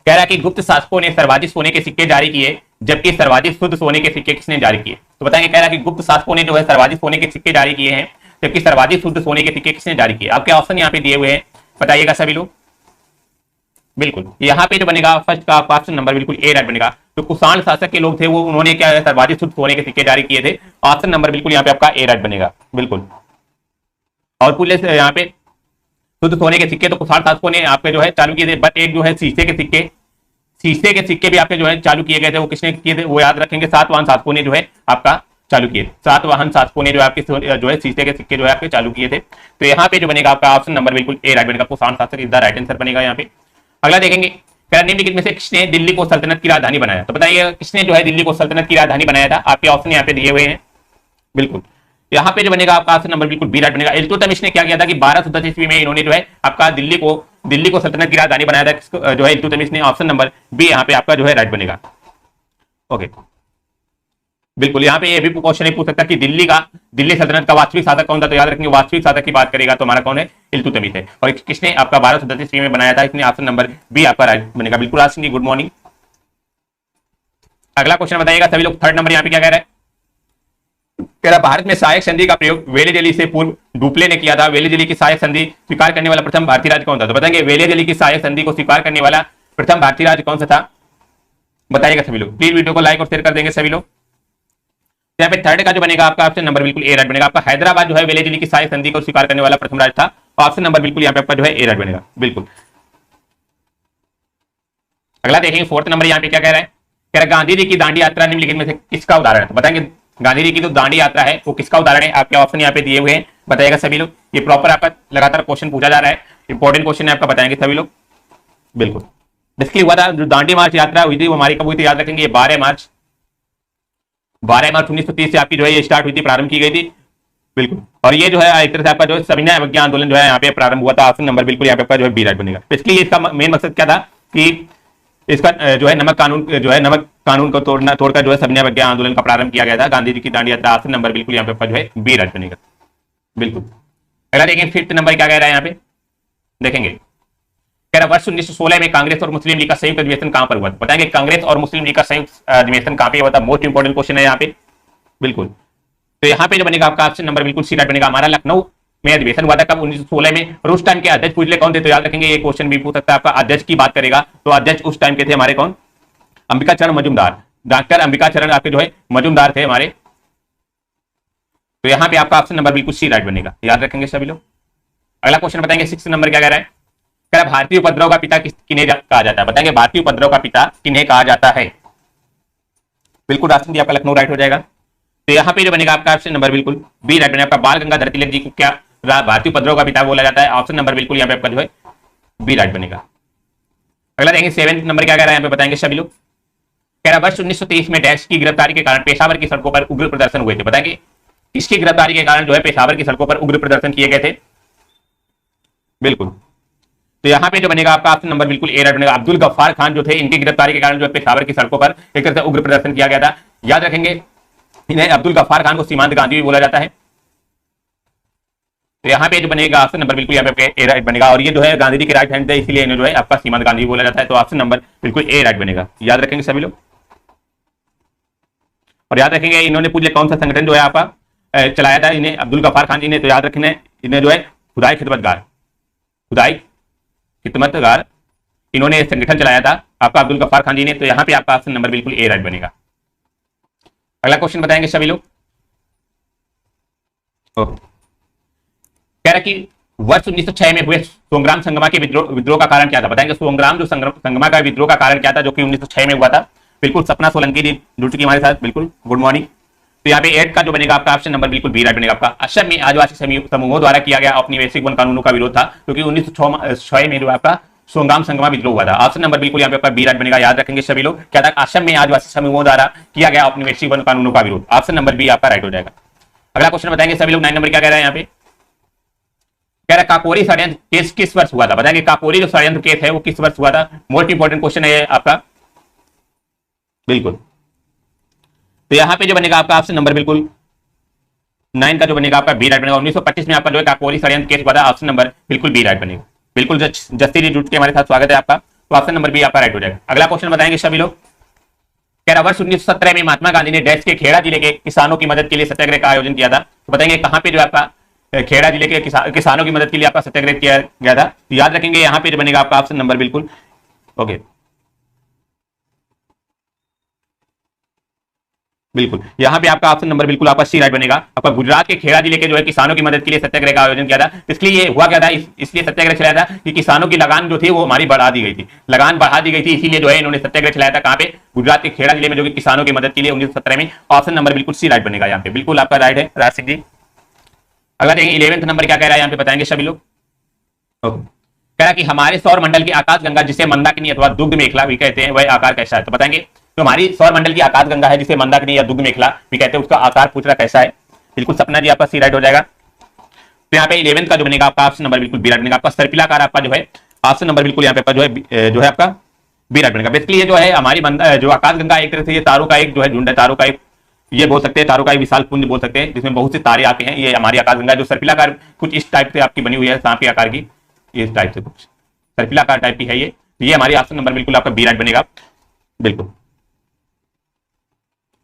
कह रहा है कि गुप्त शासकों ने सर्वाधिक सोने के सिक्के जारी किए, जबकि सर्वाधिक शुद्ध सोने के सिक्के किसने जारी किए? तो बताएंगे, कह रहा है कि गुप्त शासकों ने जो है सर्वाधिक सोने के सिक्के जारी किए हैं, जबकि सर्वाधिक शुद्ध सोने के सिक्के किसने जारी किए? आपके ऑप्शन यहाँ पे दिए हुए हैं, बताइएगा सभी लोग। बिल्कुल, यहाँ पे जो बनेगा फर्स्ट का ऑप्शन नंबर बिल्कुल ए राइट बनेगा। तो कुषाण शासक के लोग थे वो, उन्होंने क्या है सर्वाधिक शुद्ध सोने के सिक्के जारी किए थे। ऑप्शन नंबर बिल्कुल यहाँ पे आपका ए राइट बनेगा। बिल्कुल, और पूरे यहाँ पे शुद्ध सोने के सिक्के तो कुषाण शासकों ने आपके जो है चालू किए थे, बट एक जो है शीशे के सिक्के भी आपके जो है चालू किए गए थे। वो किसने किए थे वो याद रखेंगे, सातवाहन शासकों ने जो है आपका चालू किए। सातवाहन शासकों ने जो आपके जो है शीशे के सिक्के जो है आपके चालू किए थे। तो यहाँ पे जो बनेगा आपका ऑप्शन नंबर बिल्कुल ए राइट बनेगा। कुषाण शासक इज द राइट आंसर बनेगा यहाँ पे। अगला देखेंगे, निम्नलिखित में से किसने दिल्ली को सल्तनत की राजधानी बनाया? तो बताइए किसने जो है दिल्ली को सल्तनत की राजधानी बनाया था? आपके ऑप्शन यहाँ पे दिए हुए हैं। बिल्कुल, यहाँ पे जो बनेगा आपका ऑप्शन नंबर बिल्कुल बी राइट बनेगा। इल्तुतमिश ने क्या किया था कि 1210 ईस्वी में इन्होंने जो है आपका दिल्ली को सल्तनत की राजधानी बनाया था, जो है इल्तुतमिश ने। ऑप्शन नंबर बी यहाँ पे आपका जो है राइट बनेगा। ओके, बिल्कुल, यहाँ पे ये भी क्वेश्चन नहीं पूछ सकता कि दिल्ली सल्तनत का वास्तविक शासक कौन था? तो याद रखेंगे वास्तविक शासक की बात करेगा तो हमारा कौन है? इल्तुतमिश है। और किसने आपका 1210 ईस्वी में बनाया था? इसने ऑप्शन नंबर बी आपका राइट बनेगा। बिल्कुल आज गुड मॉर्निंग। अगला क्वेश्चन बताइएगा सभी लोग। थर्ड नंबर यहाँ पे क्या कह रहा है? कह रहा भारत में सहायक संधि का प्रयोग वेलेजली से पूर्व डुप्ले ने किया था। वेलेजली की सहायक संधि स्वीकार करने वाला प्रथम भारतीय राज्य कौन था? तो बताएंगे वेलेजली की सहायक संधि को स्वीकार करने वाला प्रथम भारतीय राज्य कौन सा था? बताइएगा सभी लोग। प्लीज वीडियो को लाइक और शेयर कर देंगे सभी लोग। यहाँ पे थर्ड का जो बनेगा आपका ऑप्शन नंबर बिल्कुल ए राइट बनेगा। आपका हैदराबाद जो है वेलेजली की सहायक संधि को स्वीकार करने वाला प्रथम राज्य था। ऑप्शन नंबर बिल्कुल यहाँ पे आपका जो है ए राइट बनेगा। बिल्कुल, अगला देखेंगे फोर्थ नंबर यहाँ पे क्या कह रहा है? कह रहा है गांधी जी की दांडी यात्रा निम्नलिखित में से किसका उदाहरण है? तो बताएंगे गांधी जी की जो दांडी यात्रा है वो किसका उदाहरण है? आपके ऑप्शन यहाँ पे दिए हुए हैं, बताइएगा सभी लोग। ये प्रॉपर आपका लगातार क्वेश्चन पूछा जा रहा है, इंपॉर्टेंट क्वेश्चन है आपका, बताएंगे सभी लोग। बिल्कुल, जिसकी हुआ था जो दांडी मार्च यात्रा हुई थी वो हमारी कब हुई थी? याद रखेंगे ये 12 मार्च 1930 से आपकी जो है ये स्टार्ट हुई थी, प्रारंभ की गई थी। बिल्कुल, और ये जो है एक तरह से आपका जो है सविनय अवज्ञा आंदोलन जो है यहाँ पे प्रारंभ हुआ था। ऑप्शन नंबर बिल्कुल यहाँ पे आपका जो है बी राइट बनेगा। बेसिकली इसका मेन मकसद क्या था कि इसका जो है नमक कानून को तोड़कर जो है सविनय अवज्ञा आंदोलन का प्रारंभ किया गया था। गांधी जी की दांडी यात्रा। ऑप्शन नंबर बिल्कुल यहाँ पे आपका जो है बी राइट बनेगा। बिल्कुल, अगला देखेंगे फिफ्थ नंबर क्या कह रहा है यहाँ पे? देखेंगे, कह रहा वर्ष 1916 में कांग्रेस और मुस्लिम लीग का संयुक्त अधिवेशन कहां पर हुआ? बताएंगे कांग्रेस और मुस्लिम लीग का संयुक्त अधिवेशन कहां पे हुआ था? मोस्ट इंपोर्टेंट क्वेश्चन है यहाँ पे। बिल्कुल, तो यहाँ पे जो बनेगा आपका ऑप्शन नंबर बिल्कुल सी राइट बनेगा। हमारा लखनऊ में अधिवेशन हुआ था कब? 1916 में। और उस टाइम के अध्यक्ष पूछ ले कौन थे? तो याद रखेंगे ये क्वेश्चन भी पूछ सकता है आपका। अध्यक्ष की बात करेगा तो अध्यक्ष उस टाइम के थे हमारे कौन? अंबिकाचरण मजूमदार। डॉक्टर अंबिकाचरण आपके जो है मजूमदार थे हमारे। तो यहाँ पे आपका ऑप्शन नंबर बिल्कुल सी राइट बनेगा, याद रखेंगे सभी लोग। अगला क्वेश्चन बताएंगे सिक्स नंबर क्या कह रहा है? कह रहा भारतीय उपद्रव का पिता किन्हें कहा जाता है? बताएंगे भारतीय उपद्रव का पिता किन्हें कहा जाता है? बिल्कुल राशन जी आपका लखनऊ राइट हो जाएगा। तो यहाँ पे जो बनेगा आपका ऑप्शन नंबर बिल्कुल बी राइट बनेगा। आपका बाल गंगाधर तिलक जी को क्या भारतीय उपद्रव का पिता बोला जाता है? ऑप्शन नंबर बिल्कुल यहाँ पे आपका जो है बी राइट बनेगा। अगला देखेंगे सेवेंथ नंबर क्या कह रहा है यहाँ पे? बताएंगे सभी लोग। कह रहा वर्ष 1923 में डैश की गिरफ्तारी के कारण पेशावर की सड़कों पर उग्र प्रदर्शन हुए थे। बताएंगे किसकी गिरफ्तारी के कारण जो है पेशावर की सड़कों पर उग्र प्रदर्शन किए गए थे? बिल्कुल, तो यहाँ पे जो बनेगा आपका ऑप्शन नंबर बिल्कुल ए राइट बनेगा। अब्दुल गफ्फार खान जो थे इनकी गिरफ्तारी के कारण जो है पेशावर की सड़कों पर एक तरह से उग्र प्रदर्शन किया गया था। याद रखेंगे इन्हें अब्दुल गफ्फार खान को सीमांत गांधी भी बोला जाता है। तो यहाँ पे जो बनेगा ऑप्शन नंबर बिल्कुल यहाँ पे ए राइट बनेगा। और ये जो है गांधी जी के राइट हैंड थे, इसलिए इन्हें जो है आपका सीमांत गांधी बोला जाता है। तो ऑप्शन नंबर बिल्कुल ए राइट बनेगा, याद रखेंगे सभी लोग। और याद रखेंगे इन्होंने पूछ लिया कौन सा संगठन जो है आपका चलाया था इन्हें? अब्दुल गफ्फार खान जी ने। तो याद रखेंगे इन्हें जो है खुदाई खिदमतगार इन्होंने संगठन चलाया था आपका अब्दुल गफ्फार खान जी ने। तो यहाँ पे आपका ऑप्शन नंबर बिल्कुल ए राइट बनेगा। अगला क्वेश्चन बताएंगे सभी लोग। कह रहा कि वर्ष 1906 में हुए सोंग्राम संगमा के विद्रोह का कारण क्या था? बताएंगे सोंग्राम जो संगमा का विद्रोह का कारण क्या था जो कि 1906 में हुआ था? बिल्कुल, सपना सोलंकी जी जुड़ चुकी हमारे साथ। बिल्कुल गुड मॉर्निंग। तो यहाँ पे 8 का जो बनेगा आपका ऑप्शन नंबर बिल्कुल बी राइट बनेगा। आपका असम में आदिवासी समूहों द्वारा किया गया औपनिवेशिक वन कानूनों का विरोध था क्योंकि 1906 में जो आपका सोंगाम संगमा विद्रोह हुआ था। ऑप्शन नंबर बिल्कुल यहाँ पे आपका बी राइट बनेगा, याद रखेंगे सभी लोग। क्या था? असम में आदिवासी समूहों द्वारा किया गया औपनिवेशिक वन कानूनों का विरोध। ऑप्शन नंबर बी आपका राइट हो जाएगा। अगला क्वेश्चन बताएंगे सभी लोग। 9 नंबर क्या कह रहा है यहाँ पे? कह रहा काकोरी षड्यंत्र केस किस वर्ष हुआ था? बताएंगे काकोरी जो षड्यंत्र केस है वो किस वर्ष हुआ था? मोस्ट इंपोर्टेंट क्वेश्चन है आपका। बिल्कुल, तो यहाँ पे जो बनेगा आपका ऑप्शन नंबर बिल्कुल 9 का जो बनेगा आपका बी राइट बनेगा। 1925 में आपका जो है काकोरी षड्यंत्र केस हुआ था। ऑप्शन नंबर बिल्कुल बी राइट बनेगा। बिल्कुल जस्ती जी जुट के हमारे साथ स्वागत है आपका। तो ऑप्शन नंबर बी आपका राइट हो जाएगा। अगला क्वेश्चन बताएंगे सभी लोग। कह रहा वर्ष 1917 में महात्मा गांधी ने देश के खेड़ा जिले के किसानों की मदद के लिए सत्याग्रह का आयोजन किया था। तो बताएंगे कहां पे जो आपका खेड़ा जिले के किसानों की मदद के लिए आपका सत्याग्रह किया गया था। तो याद रखेंगे यहां पे जो बनेगा आपका ऑप्शन नंबर बिल्कुल ओके, बिल्कुल यहां पे आपका ऑप्शन नंबर बिल्कुल आपका सी राइट बनेगा। आपका गुजरात के खेड़ा जिले के जो है किसानों की मदद के लिए सत्याग्रह का आयोजन किया था। इसलिए ये हुआ क्या था, इसलिए सत्याग्रह चलाया था कि किसानों की लगान जो थी वो हमारी बढ़ा दी गई थी, लगान बढ़ा दी गई थी, इसीलिए जो है इन्होंने सत्याग्रह चलाया था। कहां पे, गुजरात के खेड़ा जिले में, जो कि किसानों की मदद के लिए 1917 में। ऑप्शन नंबर बिल्कुल सी राइट बनेगा यहाँ पे, बिल्कुल आपका राइट है राज सिंह जी। अगला देखिए 11वां नंबर क्या कह रहा है यहाँ पे बताएंगे सभी लोग। कह रहा कि हमारे सौर मंडल की आकाश गंगा जिसे मंदाकिनी अथवा दुग्ध मेखला भी कहते हैं वह आकार कैसा है। तो बताएंगे तो हमारी सौर मंडल की आकाश गंगा है जिसे मंदाकिनी या दुग्ध मेखला भी कहते हैं, उसका आकार पूछ रहा कैसा है। बिल्कुल सपना जी आपका सी राइट हो जाएगा। तो यहाँ पे 11 का जो बनेगा आपका ऑप्शन नंबर बिल्कुल बी राइट बनेगा। आपका सर्पिलाकार आपका जो है ऑप्शन नंबर बिल्कुल यहाँ पे जो है आपका बी राइट बनेगा। बेसिकली ये जो है हमारी जो आकाश गंगा एक तरह से ये तारों का एक जो है झुंड है, तारों का एक ये बोल सकते हैं, तारों का एक विशाल पुंज बोल सकते हैं जिसमें बहुत से तारे आते हैं। ये हमारी आकाश गंगा जो सर्पिलाकार कुछ इस टाइप से आपकी बनी हुई है, सांप के आकार की, इस टाइप से कुछ सर्पिलाकार टाइप की है ये हमारी ऑप्शन नंबर बिल्कुल आपका बी राइट बनेगा। बिल्कुल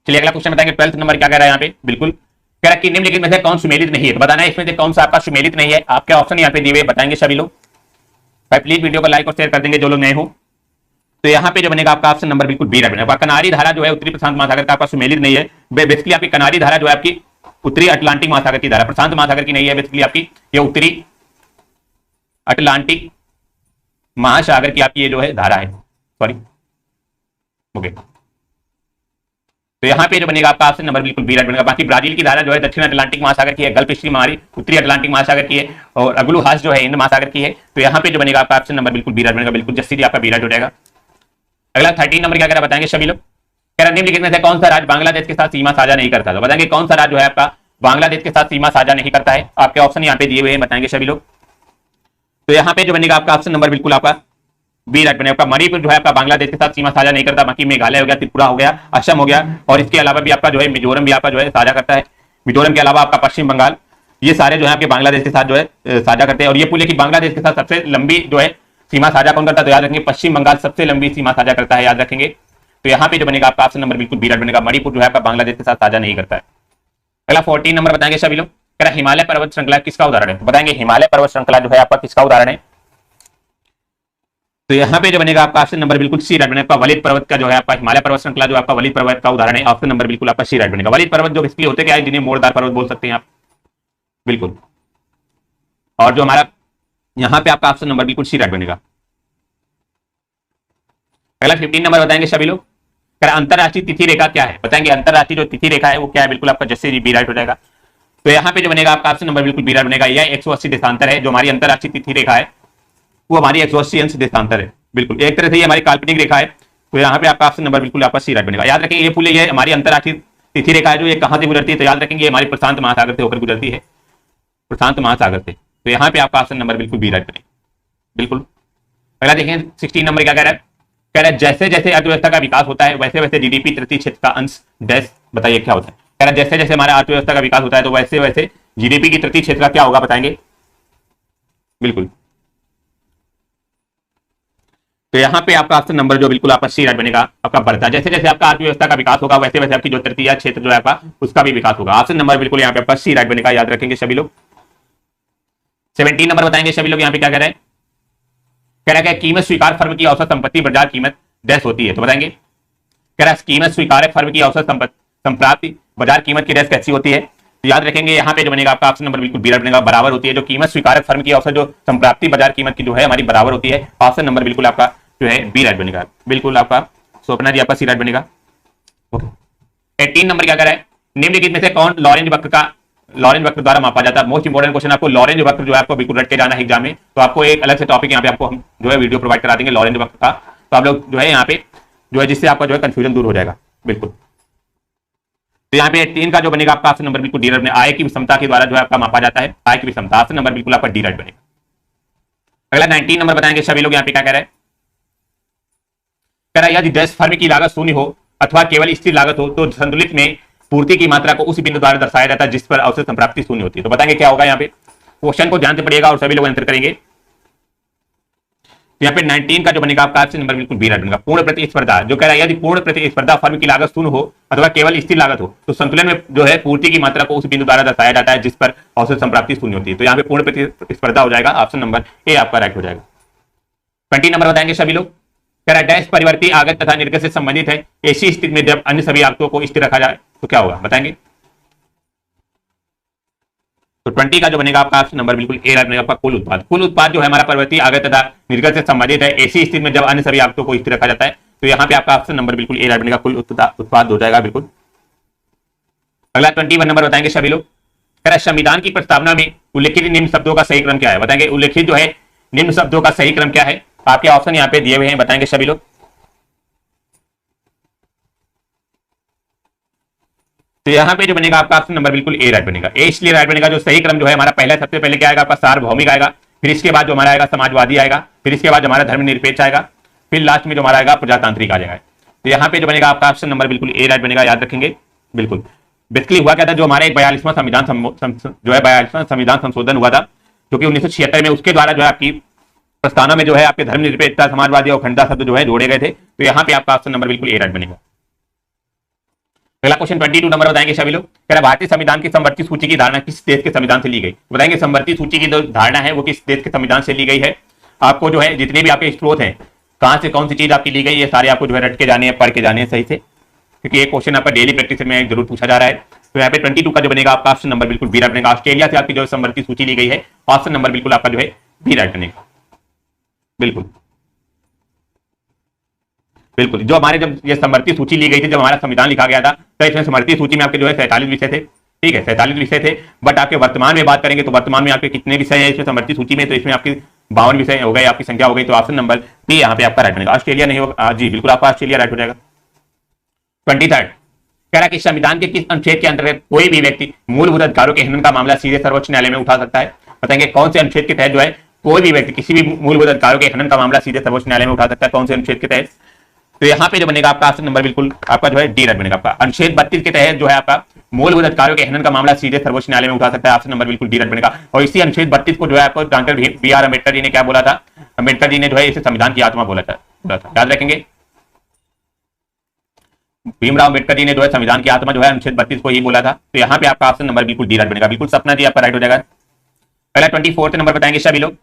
चलिए अगला क्वेश्चन बताएंगे 12 नंबर क्या कह रहा है यहाँ पे। बिल्कुल कह रहा है कि निम्नलिखित में से कौन सुमेलित नहीं है। तो बताना है इसमें से कौन सा आपका सुमेलित नहीं है। आपके ऑप्शन यहाँ पे दिए हुए बताएंगे सभी लोग। भाई प्लीज वीडियो को लाइक और शेयर कर देंगे जो लोग नए हो। तो यहाँ पे जो बनेगा आपका ऑप्शन नंबर बिल्कुल बी राइट बनेगा। कनारी धारा जो है उत्तरी प्रशांत महासागर का आपका सुमेलित नहीं है। बेसिकली आपकी कनारी धारा जो है आपकी उत्तरी अटलांटिक महासागर की धारा, प्रशांत महासागर की नहीं है। बेसिकली आपकी ये उत्तरी अटलांटिक महासागर की आपकी ये जो है धारा है, सॉरी ओके। तो यहाँ पे जो बनेगा आपका ऑप्शन नंबर बिल्कुल बी राइट बनेगा। बाकी ब्राजील की धारा जो है दक्षिण अटलांटिक महासागर की है, गल्फ स्ट्रीम हमारी उत्तरी अटलांटिक महासागर की है, और अगलू हास जो है हिंद महासागर की है। तो यहाँ पे जो बनेगा आपका ऑप्शन नंबर बिल्कुल बी राइट बनेगा। बिल्कुल जस्सी आपका बी राइट हो जाएगा। अगला 13 नंबर क्या कह रहा बताएंगे सभी लोग। कह रहा निम्नलिखित में से कौन सा राज्य बांग्लादेश के साथ सीमा साझा नहीं करता। तो बताएंगे कौन सा राज्य जो है आपका बांग्लादेश के साथ सीमा साझा नहीं करता है। आपके ऑप्शन यहाँ पे दिए हुए हैं, बताएंगे सभी लोग। तो यहाँ पे जो बनेगा आपका ऑप्शन नंबर बिल्कुल आपका बी राइट बनेगा। आपका मणिपुर जो है आपका बांग्लादेश के साथ सीमा साझा नहीं करता। बाकी मेघालय हो गया, त्रिपुरा हो गया, असम हो गया, और इसके अलावा भी आपका जो है मिजोरम भी आपका जो है साझा करता है। मिजोरम के अलावा आपका पश्चिम बंगाल, ये सारे जो है आपके बांग्लादेश के साथ जो है साझा करते हैं। और ये पूरे की बांग्लादेश के साथ सबसे लंबी जो है सीमा साझा कौन करता है। तो याद रखेंगे पश्चिम बंगाल सबसे लंबी सीमा साझा करता है, याद रखेंगे। तो यहाँ पे जो बनेगा आपका ऑप्शन नंबर बिल्कुल बी राइट बनेगा। मणिपुर जो है आपका बांग्लादेश के साथ साझा नहीं करता है। अगला 14 नंबर बताएंगे सभी लोग। कह रहा हिमालय पर्वत श्रृंखला किसका उदाहरण है। तो बताएंगे हिमालय पर्वत श्रृंखला जो है आपका किसका उदाहरण है। तो यहाँ पे जो बनेगा आपका ऑप्शन नंबर बिल्कुल सी राइट बनेगा। आपका वलित पर्वत का जो है आपका हिमालय पर्वत श्रृंखला जो आपका वलित पर्वत का उदाहरण है। ऑप्शन नंबर बिल्कुल आपका सी राइट बनेगा। वलित पर्वत जो बेसिकली होते क्या है, जिन्हें मोड़दार पर्वत बोल सकते हैं आप, बिल्कुल। और जो हमारा यहाँ पे आपका ऑप्शन नंबर बिल्कुल सी राइट बनेगा। अगला 15 नंबर बताएंगे सभी लोग। अंतरराष्ट्रीय तिथि रेखा क्या है। बताएंगे अंतरराष्ट्रीय जो तिथि रेखा है वो क्या है। बिल्कुल आपका जैसे जी बी राइट हो जाएगा। तो यहाँ पे जो बनेगा आपका ऑप्शन नंबर बिल्कुल बी राइट बनेगा। यह 180 देशांतर है। जो हमारी अंतरराष्ट्रीय तिथि रेखा है वो हमारी 180 अंश देशांतर है। बिल्कुल एक तरह से ये हमारी काल्पनिक रेखा है। तो यहाँ पे आपका ऑप्शन नंबर बिल्कुल आपका सी राइट बनेगा। याद रखेंगे ये पूरे ये हमारी अंतरराष्ट्रीय तिथि रेखा है जो ये कहां से गुजरती है। तो याद रखेंगे हमारी प्रशांत महासागर से होकर गुजरती है, प्रशांत महासागर से। तो यहाँ पे आपका ऑप्शन नंबर बिल्कुल बी राइट बनेगा। बिल्कुल अगला देखें 16 नंबर क्या कह रहा है। कह रहा है जैसे जैसे अर्थव्यवस्था का विकास होता है वैसे वैसे जीडीपी तृतीय क्षेत्र का अंश डैश, बताइए क्या होता है। कह रहा है जैसे जैसे हमारा अर्थव्यवस्था का विकास होता है तो वैसे वैसे जीडीपी की तृतीय क्षेत्र का क्या होगा, बताएंगे। बिल्कुल तो यहाँ पे आपका ऑप्शन नंबर जो बिल्कुल आपका सी राइट बनेगा आपका बढ़ता है। जैसे जैसे आपका अर्थव्यवस्था का विकास होगा वैसे वैसे आपकी जो तृतीय क्षेत्र जो है आपका उसका भी विकास होगा। ऑप्शन नंबर बिल्कुल यहाँ पे आपका सी राइट बनेगा, याद रखेंगे सभी लोग। 17 नंबर बताएंगे सभी लोग। यहाँ पे क्या कह रहे हैं। कह रहा है कीमत स्वीकार फर्म की औसत संपत्ति बाजार कीमत डैश होती है। तो बताएंगे कह रहा है कीमत स्वीकार फर्म की औसत संप्राप्ति बाजार कीमत की डैश कैसी होती है। तो याद रखेंगे यहाँ पे जो बनेगा आपका ऑप्शन नंबर बिल्कुल बी राइट बनेगा। बराबर होती है जो कीमत स्वीकार फर्म की औसत जो संप्राप्ति बाजार कीमत की जो है हमारी बराबर होती है। ऑप्शन नंबर बिल्कुल आपका जो है बी राइट बनेगा। बिल्कुल आपका स्वप्ना जी आपका सी राइट बनेगा। ओके 18 नंबर क्या कह रहा है। निम्नलिखित में से कौन लॉरेंज वक्र द्वारा मापा जाता है। मोस्ट इंपोर्टेंट क्वेश्चन आपको लॉरेंज वक्र जो है आपको बिल्कुल रट के जाना है एग्जाम में। तो आपको एक अलग से टॉपिक यहाँ पे आपको हम जो है वीडियो प्रोवाइड करा देंगे लॉरेंज वक्र का। तो आप लोग जो है यहाँ पे जो है जिससे आपका जो है कंफ्यूजन दूर हो जाएगा। बिल्कुल तो यहाँ पे 3 का जो बनेगा आपका ऑप्शन नंबर बिल्कुल डी राइट बनेगा। आय की विषमता के द्वारा जो है आपका मापा जाता है आय की विषमता। ऑप्शन नंबर बिल्कुल आपका डी राइट बनेगा। अगला 19 नंबर बताएंगे सभी लोग। यहाँ पे क्या कह रहे हैं। कह रहा है यदि डैश फर्म की लागत शून्य हो अथवा केवल स्थिर लागत हो तो संतुलित में पूर्ति की मात्रा को उस बिंदु द्वारा दर्शाया जाता है जिस पर औसत संप्राप्ति शून्य होती है। तो बताएंगे क्या होगा। यहाँ पे क्वेश्चन को ध्यान से पढ़िएगा और सभी लोग आंसर करेंगे। तो यहाँ पे 19 का जो बनेगा आपका ऑप्शन नंबर बिल्कुल बी राइट बनेगा। पूर्ण प्रतिस्पर्धा जो कह रहा है यदि पूर्ण प्रतिस्पर्धा फर्म की लागत शून्य हो अथवा केवल स्थिर लागत हो तो संतुलन में जो है पूर्ति की मात्रा को उस बिंदु द्वारा दर्शाया जाता है जिस पर औसत संप्राप्ति शून्य होती है। तो यहाँ पे पूर्ण प्रतिस्पर्धा हो जाएगा, ऑप्शन नंबर ए आपका राइट हो जाएगा। 20 नंबर बताएंगे सभी लोग। कह रहा है डैश परिवर्ती आगत तथा निर्गत से संबंधित है, ऐसी स्थिति में जब अन्य सभी आगतों को स्थिर रखा जाए तो क्या होगा, बताएंगे। तो 20 का जो बनेगा आपका ऑप्शन नंबर बिल्कुल ए राइट बनेगा आपका। कुल उत्पाद, कुल उत्पाद जो है हमारा परिवर्ती आगत तथा निर्गत से संबंधित है, ऐसी स्थिति में जब अन्य सभी आगतों को स्थिर रखा जाता है। तो यहाँ पे आपका ऑप्शन नंबर बिल्कुल ए राइट बनेगा, कुल उत्पाद हो जाएगा बिल्कुल। अगला 21 नंबर बताएंगे सभी लोग। कह रहा है संविधान की प्रस्तावना में उल्लेखित निम्न शब्दों का सही क्रम क्या है, बताएंगे। उल्लेखित जो है निम्न शब्दों का सही क्रम क्या है, आपके ऑप्शन यहाँ पे दिए हुए हैं, बताएंगे सभी लोग। तो यहाँ पे जो बनेगा आपका ऑप्शन नंबर बिल्कुल ए राइट बनेगा। ए इसलिए राइट बनेगा जो सही क्रम जो है हमारा पहला सबसे पहले क्या आएगा आपका सार्वभौमिक आएगा, फिर इसके बाद जो हमारा आएगा समाजवादी आएगा, फिर इसके बाद हमारा धर्मनिरपेक्ष आएगा, फिर लास्ट में जो हमारा आएगा प्रजातांत्रिक आ जाएगा। तो यहाँ पे जो बनेगा आपका ऑप्शन नंबर बिल्कुल ए राइट बनेगा, याद रखेंगे बिल्कुल। बेसिकली हुआ क्या था, जो हमारा एक 42वां संविधान जो है 42वां संविधान संशोधन हुआ था जो कि 1976 में, उसके द्वारा जो है आपकी प्रस्तावना में जो है आपके धर्मनिरपेक्षता, समाजवादी और अखंडता शब्द जो है जोड़े गए थे। तो यहाँ पे आपका ऑप्शन नंबर बिल्कुल ए राइट बनेगा। अगला क्वेश्चन 22 नंबर बताएंगे सभी लोग। कह रहा भारतीय संविधान की समवर्ती सूची की धारणा किस देश के संविधान से ली गई, बताएंगे। समवर्ती सूची की जो धारणा है वो किस देश के संविधान से ली गई है। आपको जो है जितने भी आपके स्रोत हैं कहां से कौन सी चीज आपकी ली गई, ये सारे आपको जो है रट के जाने हैं, पढ़ के जाने हैं सही से, क्योंकि ये क्वेश्चन आपका डेली प्रैक्टिस में जरूर पूछा जा रहा है। तो यहाँ पे 22 का जो बनेगा आपका ऑप्शन नंबर बिल्कुल बी राइट बनेगा। ऑस्ट्रेलिया से आपकी जो समवर्ती सूची ली गई है, ऑप्शन नंबर बिल्कुल आपका जो है बी राइट बनेगा बिल्कुल बिल्कुल। जो हमारे जब ये समवर्ती सूची ली गई थी, जब हमारा संविधान लिखा गया था, तो इसमें समवर्ती सूची में आपके जो है 47 विषय थे, ठीक है 47 विषय थे। बट आपके वर्तमान में बात करेंगे तो वर्तमान में आपके कितने विषय हैं इसमें समवर्ती सूची में, तो इसमें आपकी 52 विषय हो गए, आपकी संख्या हो गई। तो ऑप्शन नंबर बी यहाँ पे आपका राइट बनेगा। ऑस्ट्रेलिया नहीं होगा जी, बिल्कुल आपका ऑस्ट्रेलिया राइट हो जाएगा। 23 कह रहा कि संविधान के किस अनुच्छेद के अंतर्गत कोई भी व्यक्ति मूलभूत अधिकारों के हनन का मामला सीधे सर्वोच्च न्यायालय में उठा सकता है, बताएंगे। कौन से अनुच्छेद के तहत जो है कोई भी व्यक्ति किसी भी मूलभूत अधिकारों के हनन का मामला सीधे सर्वोच्च न्यायालय में उठा सकता है, कौन से अनुच्छेद के तहत। तो यहाँ पे जो बनेगा आपका ऑप्शन नंबर बिल्कुल आपका जो है डी राइट बनेगा। आपका अनुच्छेद 32 के तहत जो है आपका मूलभूत अधिकारों के हनन का मामला सीधे सर्वोच्च न्यायालय में उठा सकता है, ऑप्शन नंबर बिल्कुल डी राइट बनेगा। और इसी अनुच्छेद 32 को जो है आपको doctor B are Ambedkar ji ने क्या बोला था, अम्बेडकर जी ने जो है इसे संविधान की आत्मा बोला था, याद रखेंगे। भीमराव अम्बेडकर जी ने जो है संविधान की आत्मा जो है अनुच्छेद 32 को ही बोला था। तो यहाँ पे आपका ऑप्शन नंबर बिल्कुल डी राइट बनेगा, बिल्कुल सपना जी आपका राइट हो जाएगा। पहला 24 नंबर बताएंगे सभी लोग।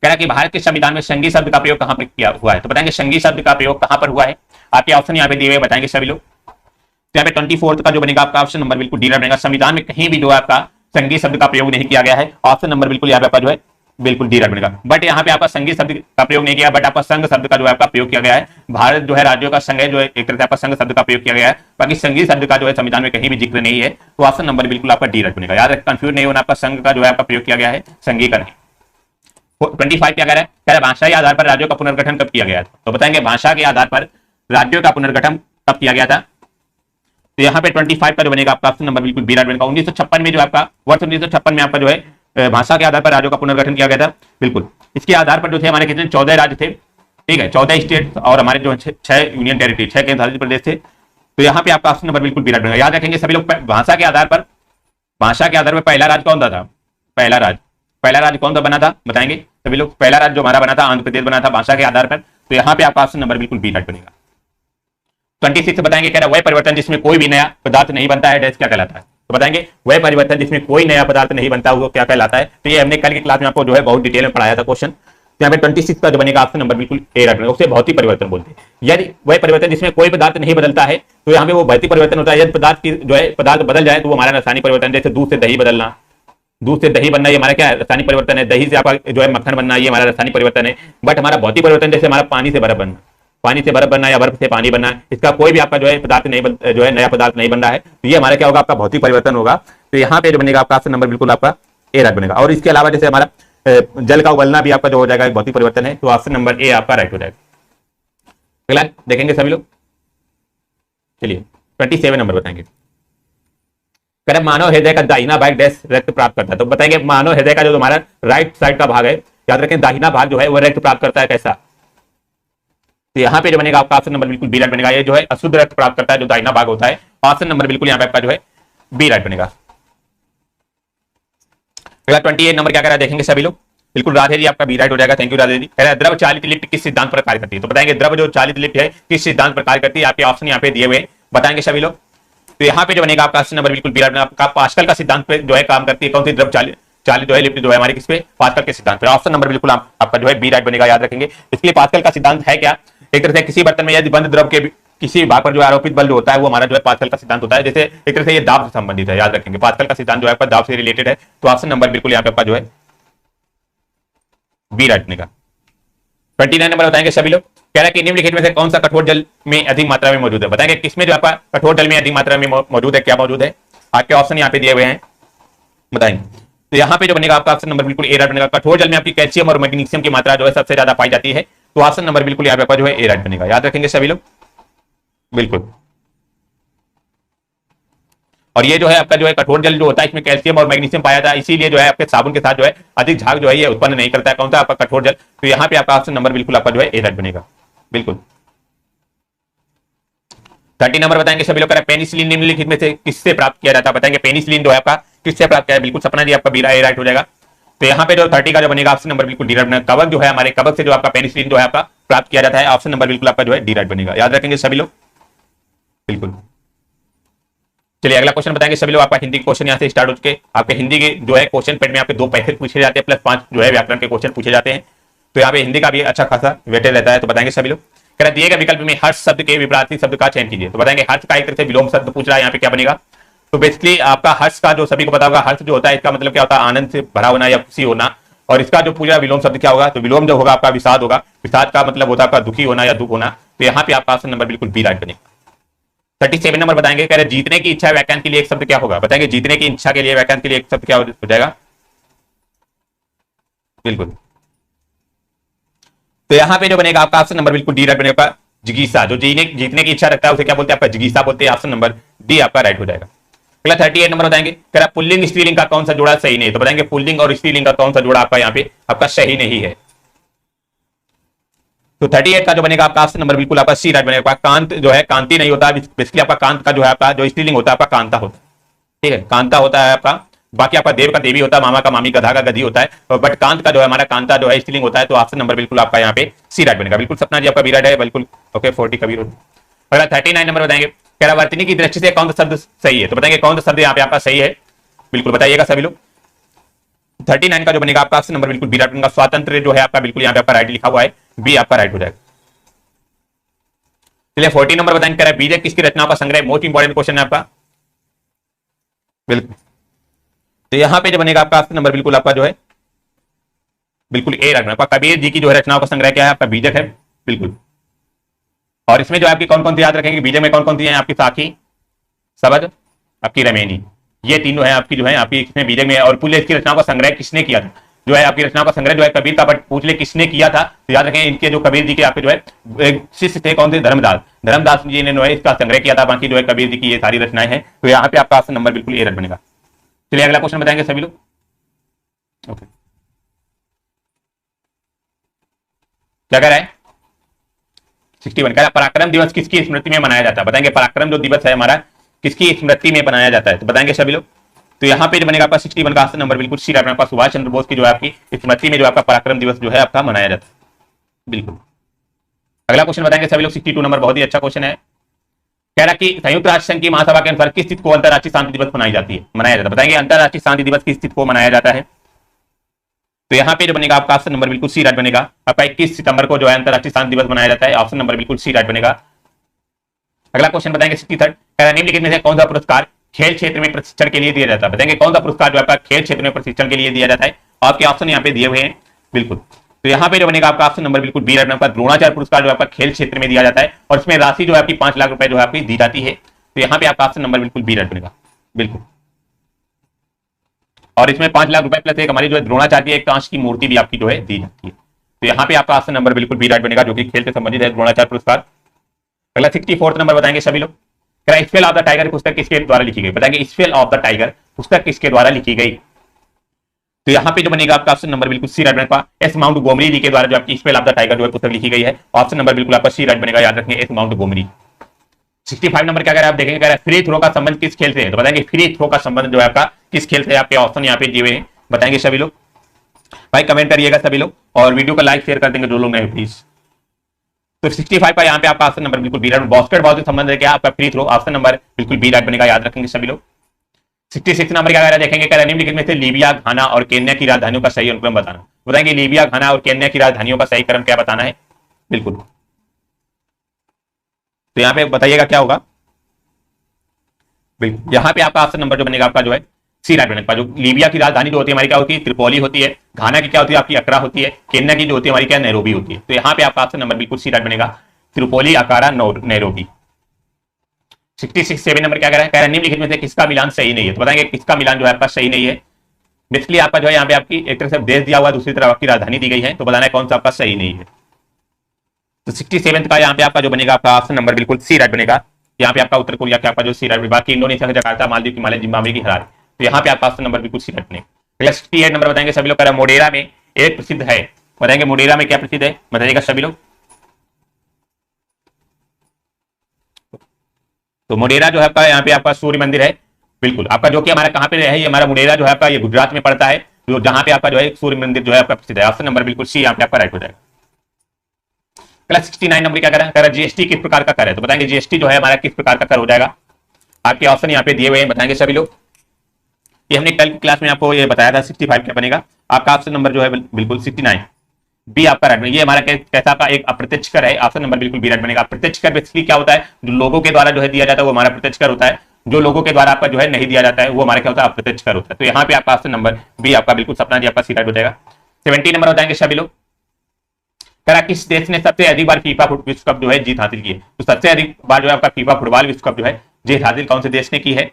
कह रहा कि भारत के संविधान में संघीय शब्द का प्रयोग कहां पर किया हुआ है, तो बताएंगे संघीय शब्द का प्रयोग कहां पर हुआ है। आपके ऑप्शन यहाँ पे दिए हुए बताएंगे सभी लोग। तो यहाँ पे 24 का जो बनेगा आपका ऑप्शन नंबर बिल्कुल डी राइट बनेगा। संविधान में कहीं भी जो है आपका संघीय शब्द का प्रयोग नहीं किया गया है, ऑप्शन नंबर बिल्कुल यहाँ पे आपका जो है बिल्कुल डी राइट बनेगा। बट यहाँ पे आपका संघीय शब्द का प्रयोग नहीं किया, बट आपका संघ शब्द का जो है आपका प्रयोग किया गया है। भारत जो है राज्यों का संघ है, जो एक तरह से आपका संघ शब्द का प्रयोग किया गया है। बाकी संघीय शब्द का जो है संविधान में कहीं भी जिक्र नहीं है, तो ऑप्शन नंबर बिल्कुल आपका डी राइट बनेगा। याद रखें, कंफ्यूज नहीं होना, आपका संघ का जो है आपका प्रयोग किया गया है, संघीय का नहीं। 25 क्या कह रहा है, कह रहा है भाषाई आधार पर राज्यों का पुनर्गठन कब किया गया था, तो बताएंगे भाषा के आधार पर राज्यों का पुनर्गठन कब किया गया था। तो यहाँ पे 25 का जो बनेगा आपका ऑप्शन नंबर बिल्कुल बी राइट बनेगा। 1956 में जो आपका वर्ष 1956 में आपका जो है भाषा के आधार पर राज्यों का पुनर्गठन किया गया था, बिल्कुल। इसके आधार पर जो थे हमारे कितने 14 राज्य थे, ठीक है 14 स्टेट और हमारे जो 6 यूनियन टेरिटरी 6 केंद्र शासित प्रदेश थे। तो यहाँ पे आपका ऑप्शन नंबर बिल्कुल बी राइट बनेगा। याद रखेंगे सभी लोग, भाषा के आधार पर पहला राज्य कौन सा था, पहला राज्य कौन सा बना था, बताएंगे सभी लोग। पहला राज्य जो हमारा बना था आंध्र प्रदेश बना था भाषा के आधार पर। तो यहाँ पे आपका ऑप्शन नंबर बिल्कुल बी राइट बनेगा। 26 बताएंगे, कह रहा वह परिवर्तन जिसमें कोई भी नया पदार्थ नहीं बनता है, डैश क्या कहलाता है, तो बताएंगे वह परिवर्तन जिसमें कोई नया पदार्थ नहीं बनता वो क्या कहलाता है। तो ये हमने कल की क्लास में आपको जो है बहुत डिटेल में पढ़ाया था क्वेश्चन। तो यहाँ पे 26 का जो बनेगा ऑप्शन नंबर बिल्कुल ए राइट बनेगा। उसे भौतिक परिवर्तन बोलते हैं। यदि वह परिवर्तन जिसमें कोई पदार्थ नहीं बदलता है तो यहाँ पे वो भौतिक परिवर्तन होता है। यदि पदार्थ की जो है पदार्थ बदल जाए तो वो हमारा रासायनिक परिवर्तन, जैसे दूध से दही बदलना, दूध से दही बनना ये हमारा क्या है, रासायनिक परिवर्तन है। दही से आपका जो है मक्खन बनना ये हमारा रासायनिक परिवर्तन है। बट हमारा भौतिक परिवर्तन जैसे हमारा पानी से बर्फ बनना, पानी से बर्फ बनना या बर्फ से पानी बनना, इसका कोई भी आपका जो है पदार्थ नहीं जो है नया पदार्थ नहीं बन रहा है, तो ये हमारा क्या होगा, आपका भौतिक परिवर्तन होगा। तो यहाँ पे जो बनेगा आपका ऑप्शन नंबर बिल्कुल आपका ए राइट बनेगा। और इसके अलावा जैसे हमारा जल का उबलना भी आपका जो हो जाएगा भौतिक परिवर्तन है, तो ऑप्शन नंबर ए आपका राइट हो जाएगा। अगला देखेंगे सभी लोग, चलिए 27 नंबर बताएंगे। करें मानव हृदय का दाहिना भाग डैश रक्त प्राप्त करता है, तो बताएंगे मानव हृदय का जो हमारा राइट साइड का भाग है, याद रखें दाहिना भाग जो है वो रक्त प्राप्त करता है कैसा। तो यहाँ पे जो बनेगा आपका ऑप्शन नंबर बिल्कुल बी राइट बनेगा। ये जो है अशुद्ध रक्त प्राप्त करता है जो दाहिना भाग होता है, ऑप्शन नंबर बिल्कुल यहाँ पे आपका जो है बी राइट बनेगा। 28 नंबर क्या कह रहा है देखेंगे सभी लोग। बिल्कुल राधे जी, आपका बी राइट हो जाएगा। Thank you Radhe ji. कह रहा है द्रव चालित लिफ्ट किस सिद्धांत पर कार्य करती है? तो बताएंगे द्रव जो चालित लिफ्ट है किस सिद्धांत पर कार्य करती है, आपके ऑप्शन यहाँ पे दिए हुए बताएंगे सभी लोग। तो यहाँ पे जो बनेगा आपका ऑप्शन नंबर बिल्कुल बी राइट, आपका पास्कल का सिद्धांत पे जो है काम करती है। कौन सी द्रव चालित चालित जो है लिफ्ट जो है हमारे किस पे? पास्कल के सिद्धांत पे। ऑप्शन नंबर बिल्कुल आपका जो है बी राइट बनेगा, याद रखेंगे। इसके लिए पास्कल का सिद्धांत है क्या? एक तरह से किसी बर्तन में यदि बंद द्रव के किसी भाग पर जो आरोपित बल जो होता है वो हमारा जो है पास्कल का सिद्धांत होता है। जैसे एक तरह से ये दाब से संबंधित है, याद रखेंगे। पास्कल का सिद्धांत जो है आपका दाब से रिलेटेड है। तो ऑप्शन नंबर बिल्कुल यहाँ पे आपका जो है बी राइट बनेगा। 29 नंबर बताएंगे सभी लोग। कह रहा है कि निम्नलिखित में से कौन सा कठोर जल में अधिक मात्रा में मौजूद है? बताएंगे किसमें जो आपका कठोर जल में अधिक मात्रा में मौजूद है, क्या मौजूद है? आपके ऑप्शन यहाँ पे दिए हुए हैं, बताएंगे। तो यहाँ पे जो बनेगा आपका ऑप्शन नंबर बिल्कुल ए राइट बनेगा। कठोर जल में आपकी कैल्शियम और मैग्नीशियम की मात्रा जो है सबसे ज्यादा पाई जाती है। तो ऑप्शन नंबर बिल्कुल यहाँ पे जो है ए राइट बनेगा, याद रखेंगे सभी लोग, बिल्कुल। और ये जो है आपका जो है कठोर जल जो होता है इसमें कैल्शियम और मैग्नीशियम पाया जाता है, इसीलिए जो है आपके साबुन के साथ जो है अधिक झाग जो है ये उत्पन्न नहीं करता है। कौन सा? आपका कठोर जल। तो यहाँ पे आपका ऑप्शन नंबर बिल्कुल आपका जो है ए राइट बनेगा, बिल्कुल। 30 नंबर बताएंगे सभी लोग। पेनिसिलिन निम्नलिखित में से किससे प्राप्त किया जाता है? बताएंगे पेनिसिलिन जो है आपका किससे प्राप्त किया है? बिल्कुल सपना जी, आपका बी राइट हो जाएगा। तो यहाँ पे जो 30 का जो बनेगा ऑप्शन नंबर बिल्कुल डी राइट बनेगा। कवक जो है हमारे कवक से जो आपका पेनिसिलिन जो है आपका प्राप्त किया जाता है। ऑप्शन नंबर बिल्कुल आपका जो है डी राइट बनेगा, याद रखेंगे सभी लोग, बिल्कुल। चलिए अगला क्वेश्चन बताएंगे सभी लोग। आपका हिंदी क्वेश्चन यहाँ से स्टार्ट हो चुके। आपके हिंदी के जो है क्वेश्चन पेड में आपके 2 पैसे पूछे जाते हैं प्लस 5 जो है व्याकरण के क्वेश्चन पूछे जाते हैं। तो यहाँ पे हिंदी का भी अच्छा खासा वेटेज रहता है। तो बताएंगे सभी लोग। कह रहा दिए गए विकल्प में हर्ष शब्द के विपरीत शब्द का चयन कीजिए। तो बताएंगे हर्ष का एक तरह से विलोम शब्द पूछ रहा है, यहाँ पे क्या बनेगा? तो बेसिकली आपका हर्ष का जो सभी को पता होगा, हर्ष जो होता है इसका मतलब क्या होता है? आनंद से भरा होना या खुशी होना। और इसका जो पूरा विलोम शब्द क्या होगा? तो विलोम जो होगा आपका विषाद होगा। विषाद का मतलब होता है आपका दुखी होना या दुख होना। तो यहाँ पे आपका ऑप्शन नंबर बिल्कुल बी राइट बनेगा। 37 नंबर बताएंगे। कह रहे जीतने की इच्छा व्याख्यान के लिए एक शब्द क्या होगा? बताएंगे जीतने की इच्छा के लिए व्याख्यान के लिए एक शब्द क्या हो जाएगा? बिल्कुल। तो यहाँ पे जो बनेगा आपका ऑप्शन नंबर बिल्कुल डी राइट बनेगा। जिगीसा, जो जीतने की इच्छा रखता है उसे क्या बोलते हैं? आपका जिगीसा बोलते हैं। ऑप्शन नंबर डी आपका राइट हो जाएगा। अगला 38 नंबर बताएंगे। कह रहा पुल्लिंग स्त्रीलिंग का कौन सा जोड़ा सही नहीं है? तो बताएंगे पुल्लिंग और स्त्रीलिंग का कौन सा जोड़ा आपका यहाँ पे आपका सही नहीं है? तो 38 का जो बनेगा आपका ऑप्शन नंबर बिल्कुल आपका सी राइट बनेगा। कांत जो है कांति नहीं होता, बेसिकली आपका कांत का जो है आपका जो स्त्रीलिंग होता है आपका कांता होता है, ठीक है, कांता होता है आपका। बाकी आपका देव का देवी होता है, मामा का मामी, गधा का गधी होता है, बट कांत का जो है हमारा कांता जो है स्त्रीलिंग होता है। तो ऑप्शन नंबर बिल्कुल आपका यहाँ पे सी राइट बनेगा, बिल्कुल। सपना जी आपका बी राइट है, बिल्कुल ओके। 40 का बी राइट। अगला 39 नंबर बताएंगे। कह रहा वर्तनी की दृष्टि से कौन सा शब्द सही है? तो बताएंगे कौन सा शब्द यहाँ पे आपका सही है, बिल्कुल बताइएगा सभी लोग। 39 का जो बनेगा आपका ऑप्शन नंबर बिल्कुल बी राइट बनेगा। स्वातंत्र जो है आपका बिल्कुल यहाँ पे आपका राइट लिखा हुआ है, बी आपका राइट हो जाएगा। चलिए 40 नंबर बताएंगे। कह रहा है बीजक किसकी रचनाओं का संग्रह? मोस्ट इंपॉर्टेंट क्वेश्चन है आपका, बिल्कुल। तो यहाँ पे जो बनेगा आपका ऑप्शन नंबर बिल्कुल आपका जो है बिल्कुल ए रखना। आपका कबीर जी की जो है रचनाओं का संग्रह क्या है? आपका बीजक है, बिल्कुल। और इसमें जो आपकी कौन कौन सी याद रखेंगे? बीजक में कौन कौन सी है? आपकी साखी, शबद, आपकी रमेनी, ये तीनों है आपकी जो है आपकी इसमें बीजक में। और पुल्य इसकी रचनाओं का संग्रह किसने किया था? जो है आपकी रचनाओं का संग्रह जो है कबीर का, बट पूछ ले किसने किया था? तो याद रखें इनके जो कबीर जी के आपके जो है शिष्य थे, कौन थे? धर्मदास। धर्मदास जी ने जो है इसका संग्रह किया था। बाकी जो है कबीर जी की ये सारी रचनाएं हैं। तो यहाँ पे आपका ऑप्शन नंबर बिल्कुल ए रट बनेगा। चलिए अगला क्वेश्चन बताएंगे सभी लोग, ओके। क्या कह रहा है? 61 कह रहा है पराक्रम दिवस किसकी स्मृति में मनाया जाता है? बताएंगे पराक्रम जो दिवस है हमारा किसकी स्मृति में मनाया जाता है? तो बताएंगे सभी लोग। तो यहाँ पे जो बनेगा आपका 61 का नंबर बिल्कुल सी राइट बनेगा। सुभाष चंद्र बोस की जो है आपकी स्मृति में जो आपका पराक्रम दिवस जो है आपका मनाया जाता है, बिल्कुल। अगला क्वेश्चन बताएंगे सभी लोग। 62 नंबर बहुत ही अच्छा क्वेश्चन है। कह रहा कि संयुक्त राष्ट्र संघ की महासभा के अनुसार किस तिथि को अंतरराष्ट्रीय शांति दिवस मनाया जाता है? बताएंगे अंतरराष्ट्रीय शांति दिवस किस तिथि को मनाया जाता है? तो यहाँ पे जो बनेगा आपका ऑप्शन नंबर बिल्कुल सी राइट बनेगा। आपका 21 सितंबर को जो है अंतरराष्ट्रीय शांति दिवस मनाया जाता है। ऑप्शन नंबर बिल्कुल सी राइट बनेगा। अगला क्वेश्चन बताएंगे 63। कह रहा निम्नलिखित में से कौन सा पुरस्कार खेल क्षेत्र में प्रशिक्षण के लिए दिया जाता है? बताएंगे कौन सा पुरस्कार जो आपका खेल क्षेत्र में प्रशिक्षण के लिए दिया जाता है? आपके ऑप्शन यहाँ पे दिए हुए हैं, बिल्कुल। तो यहाँ पे जो बनेगा आपका ऑप्शन नंबर बिल्कुल बी राइट। आपका द्रोणाचार्य पुरस्कार जो आपका खेल क्षेत्र में दिया जाता है और इसमें राशि जो है आपकी 5 लाख रुपए जो है आपकी दी जाती है। तो यहाँ पे आपका ऑप्शन नंबर बिल्कुल बी राइट बनेगा, बिल्कुल। और इसमें 5 लाख रुपए प्लस एक हमारी जो है द्रोणाचार्य एक कांच की मूर्ति भी आपकी जो है दी जाती है। तो यहाँ पे आपका ऑप्शन नंबर बिल्कुल बी राइट बनेगा, जो कि खेल से संबंधित है, द्रोणाचार्य पुरस्कार। अगला 64 नंबर बताएंगे सभी लोग। स्पेल ऑफ द टाइगर पुस्तक किसके द्वारा लिखी गई? बताएंगे स्पेल ऑफ द टाइगर पुस्तक किसके द्वारा लिखी गई? तो यहाँ पे जो बनेगा आपका ऑप्शन नंबर बिल्कुल सी राइट बनेगा। एस माउंट गोमरी जी के द्वारा जो आपकी स्पेल ऑफ द टाइगर जो है पुस्तक लिखी गई है। ऑप्शन नंबर बिल्कुल आपका सी राइट बनेगा, याद रखेंगे एस माउंट गोमरी। 65 नंबर क्या कह रहा है आप देखेंगे, कह रहा है फ्री थ्रो का संबंध किस खेल से है? तो बताएंगे फ्री थ्रो का संबंध जो है आपका किस खेल से? आपके ऑप्शन यहाँ पे दिए हुए हैं, बताएंगे सभी लोग। भाई कमेंट करिएगा सभी लोग, और वीडियो को लाइक शेयर कर देंगे जो लोग नहीं प्लीज। तो 65 का यहाँ पे आपका ऑप्शन नंबर बिल्कुल बी राइट। बास्केटबॉल से संबंध है क्या आपका फ्री थ्रो, ऑप्शन नंबर बिल्कुल बी राइट बनेगा, याद रखेंगे सभी लोग। 66 नंबर क्या देखेंगे, निम्नलिखित में से लीबिया, घाना और केन्या की राजधानियों का सही अनुक्रम बताना। बताएंगे लीबिया, घाना और केन्या की राजधानियों का सही क्रम क्या बताना है, बिल्कुल। तो यहाँ पे बताइएगा क्या होगा, बिल्कुल यहाँ पे आपका ऑप्शन नंबर जो बनेगा आपका जो है सी राइट बनेगा। जो लीबिया की राजधानी जो होती है हमारी क्या होती है, त्रिपोली होती है। घाना की क्या होती है आपकी अकरा होती है। केन्या की जो होती है हमारी क्या नैरोबी होती है। तो यहाँ पे आपका ऑप्शन नंबर बिल्कुल सी राइट बनेगा, त्रिपोली, अकारा, नैरोबी। 67 नंबर क्या कह रहा है, निम्नलिखित में से किसका मिलान सही नहीं है। तो बताएंगे किसका मिलान जो है आपका सही नहीं है। बेसिकली आपका जो है यहाँ पे आपकी एक तरह से देश दिया हुआ, दूसरी तरफ आपकी राजधानी दी गई है, तो बताना है कौन सा आपका सही नहीं है। तो 67 का यहाँ पे आपका जो बनेगा आपका ऑप्शन नंबर बिल्कुल सी राइट बनेगा। यहाँ पे आपका उत्तर कोरिया के आपका जो सी राइट, बाकी इंडोनेशिया का जकार्ता, मालदीव की माले, जिम्बाब्वे की हरारे। तो यहाँ पे आपका ऑप्शन नंबर बिल्कुल सी राइट बनेगा। 68 नंबर बताएंगे सभी लोग, मोडेरा में एक प्रसिद्ध है। बताएंगे मोडेरा में क्या प्रसिद्ध है, बताइएगा सभी लोग। तो मोडेरा जो है आपका यहाँ पे आपका सूर्य मंदिर है, बिल्कुल आपका जो कि हमारा कहाँ पे है, ये हमारा मोडेरा जो है आपका ये गुजरात में पड़ता है, जो जहां पे आपका जो है सूर्य मंदिर जो है आपका प्रसिद्ध है। ऑप्शन नंबर बिल्कुल सी यहाँ पे आपका राइट हो जाएगा। 69 नंबर क्या कह रहा है, जीएसटी किस प्रकार का कर है। तो बताएंगे जीएसटी जो है हमारा किस प्रकार का कर हो जाएगा। आपके ऑप्शन यहाँ पे दिए हुए हैं, बताएंगे सभी लोग। ये हमने कल की क्लास में आपको ये बताया था 65 क्या बनेगा। आपका ऑप्शन नंबर जो है बिल्कुल 69 बी आपका राइट। ये हमारा कैसा का एक अप्रत्यक्ष कर है, ऑप्शन नंबर बिल्कुल बी राइट बनेगा। अप्रत्यक्ष कर बेसिकली क्या होता है, जो लोगों के द्वारा जो है दिया जाता है वो हमारा प्रत्यक्ष कर होता है। जो लोगों के द्वारा आपका जो है नहीं दिया जाता है वो हमारा क्या होता है, अप्रत्यक्ष कर होता है। तो यहाँ पे आपका ऑप्शन नंबर बी आपका बिल्कुल सपना जी आपका सी राइट हो जाएगा। 70 नंबर बताएंगे सभी लोग, किस देश ने सबसे अधिक बार फीफा विश्व कप जो है जीत हासिल की है। तो सबसे अधिक बार जो है आपका फीफा फुटबॉल विश्व कप जो है जीत हासिल कौन से देश ने की है।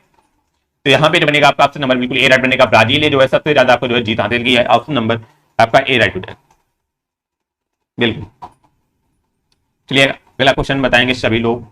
तो यहाँ पे जो बनेगा आपका ऑप्शन नंबर बिल्कुल ए राइट बनेगा। ब्राजील ने जो है सबसे ज्यादा आपको जो है जीत हासिल की है, ऑप्शन नंबर आपका ए राइट हो जाएगा, बिल्कुल। चलिए अगला क्वेश्चन बताएंगे सभी लोग।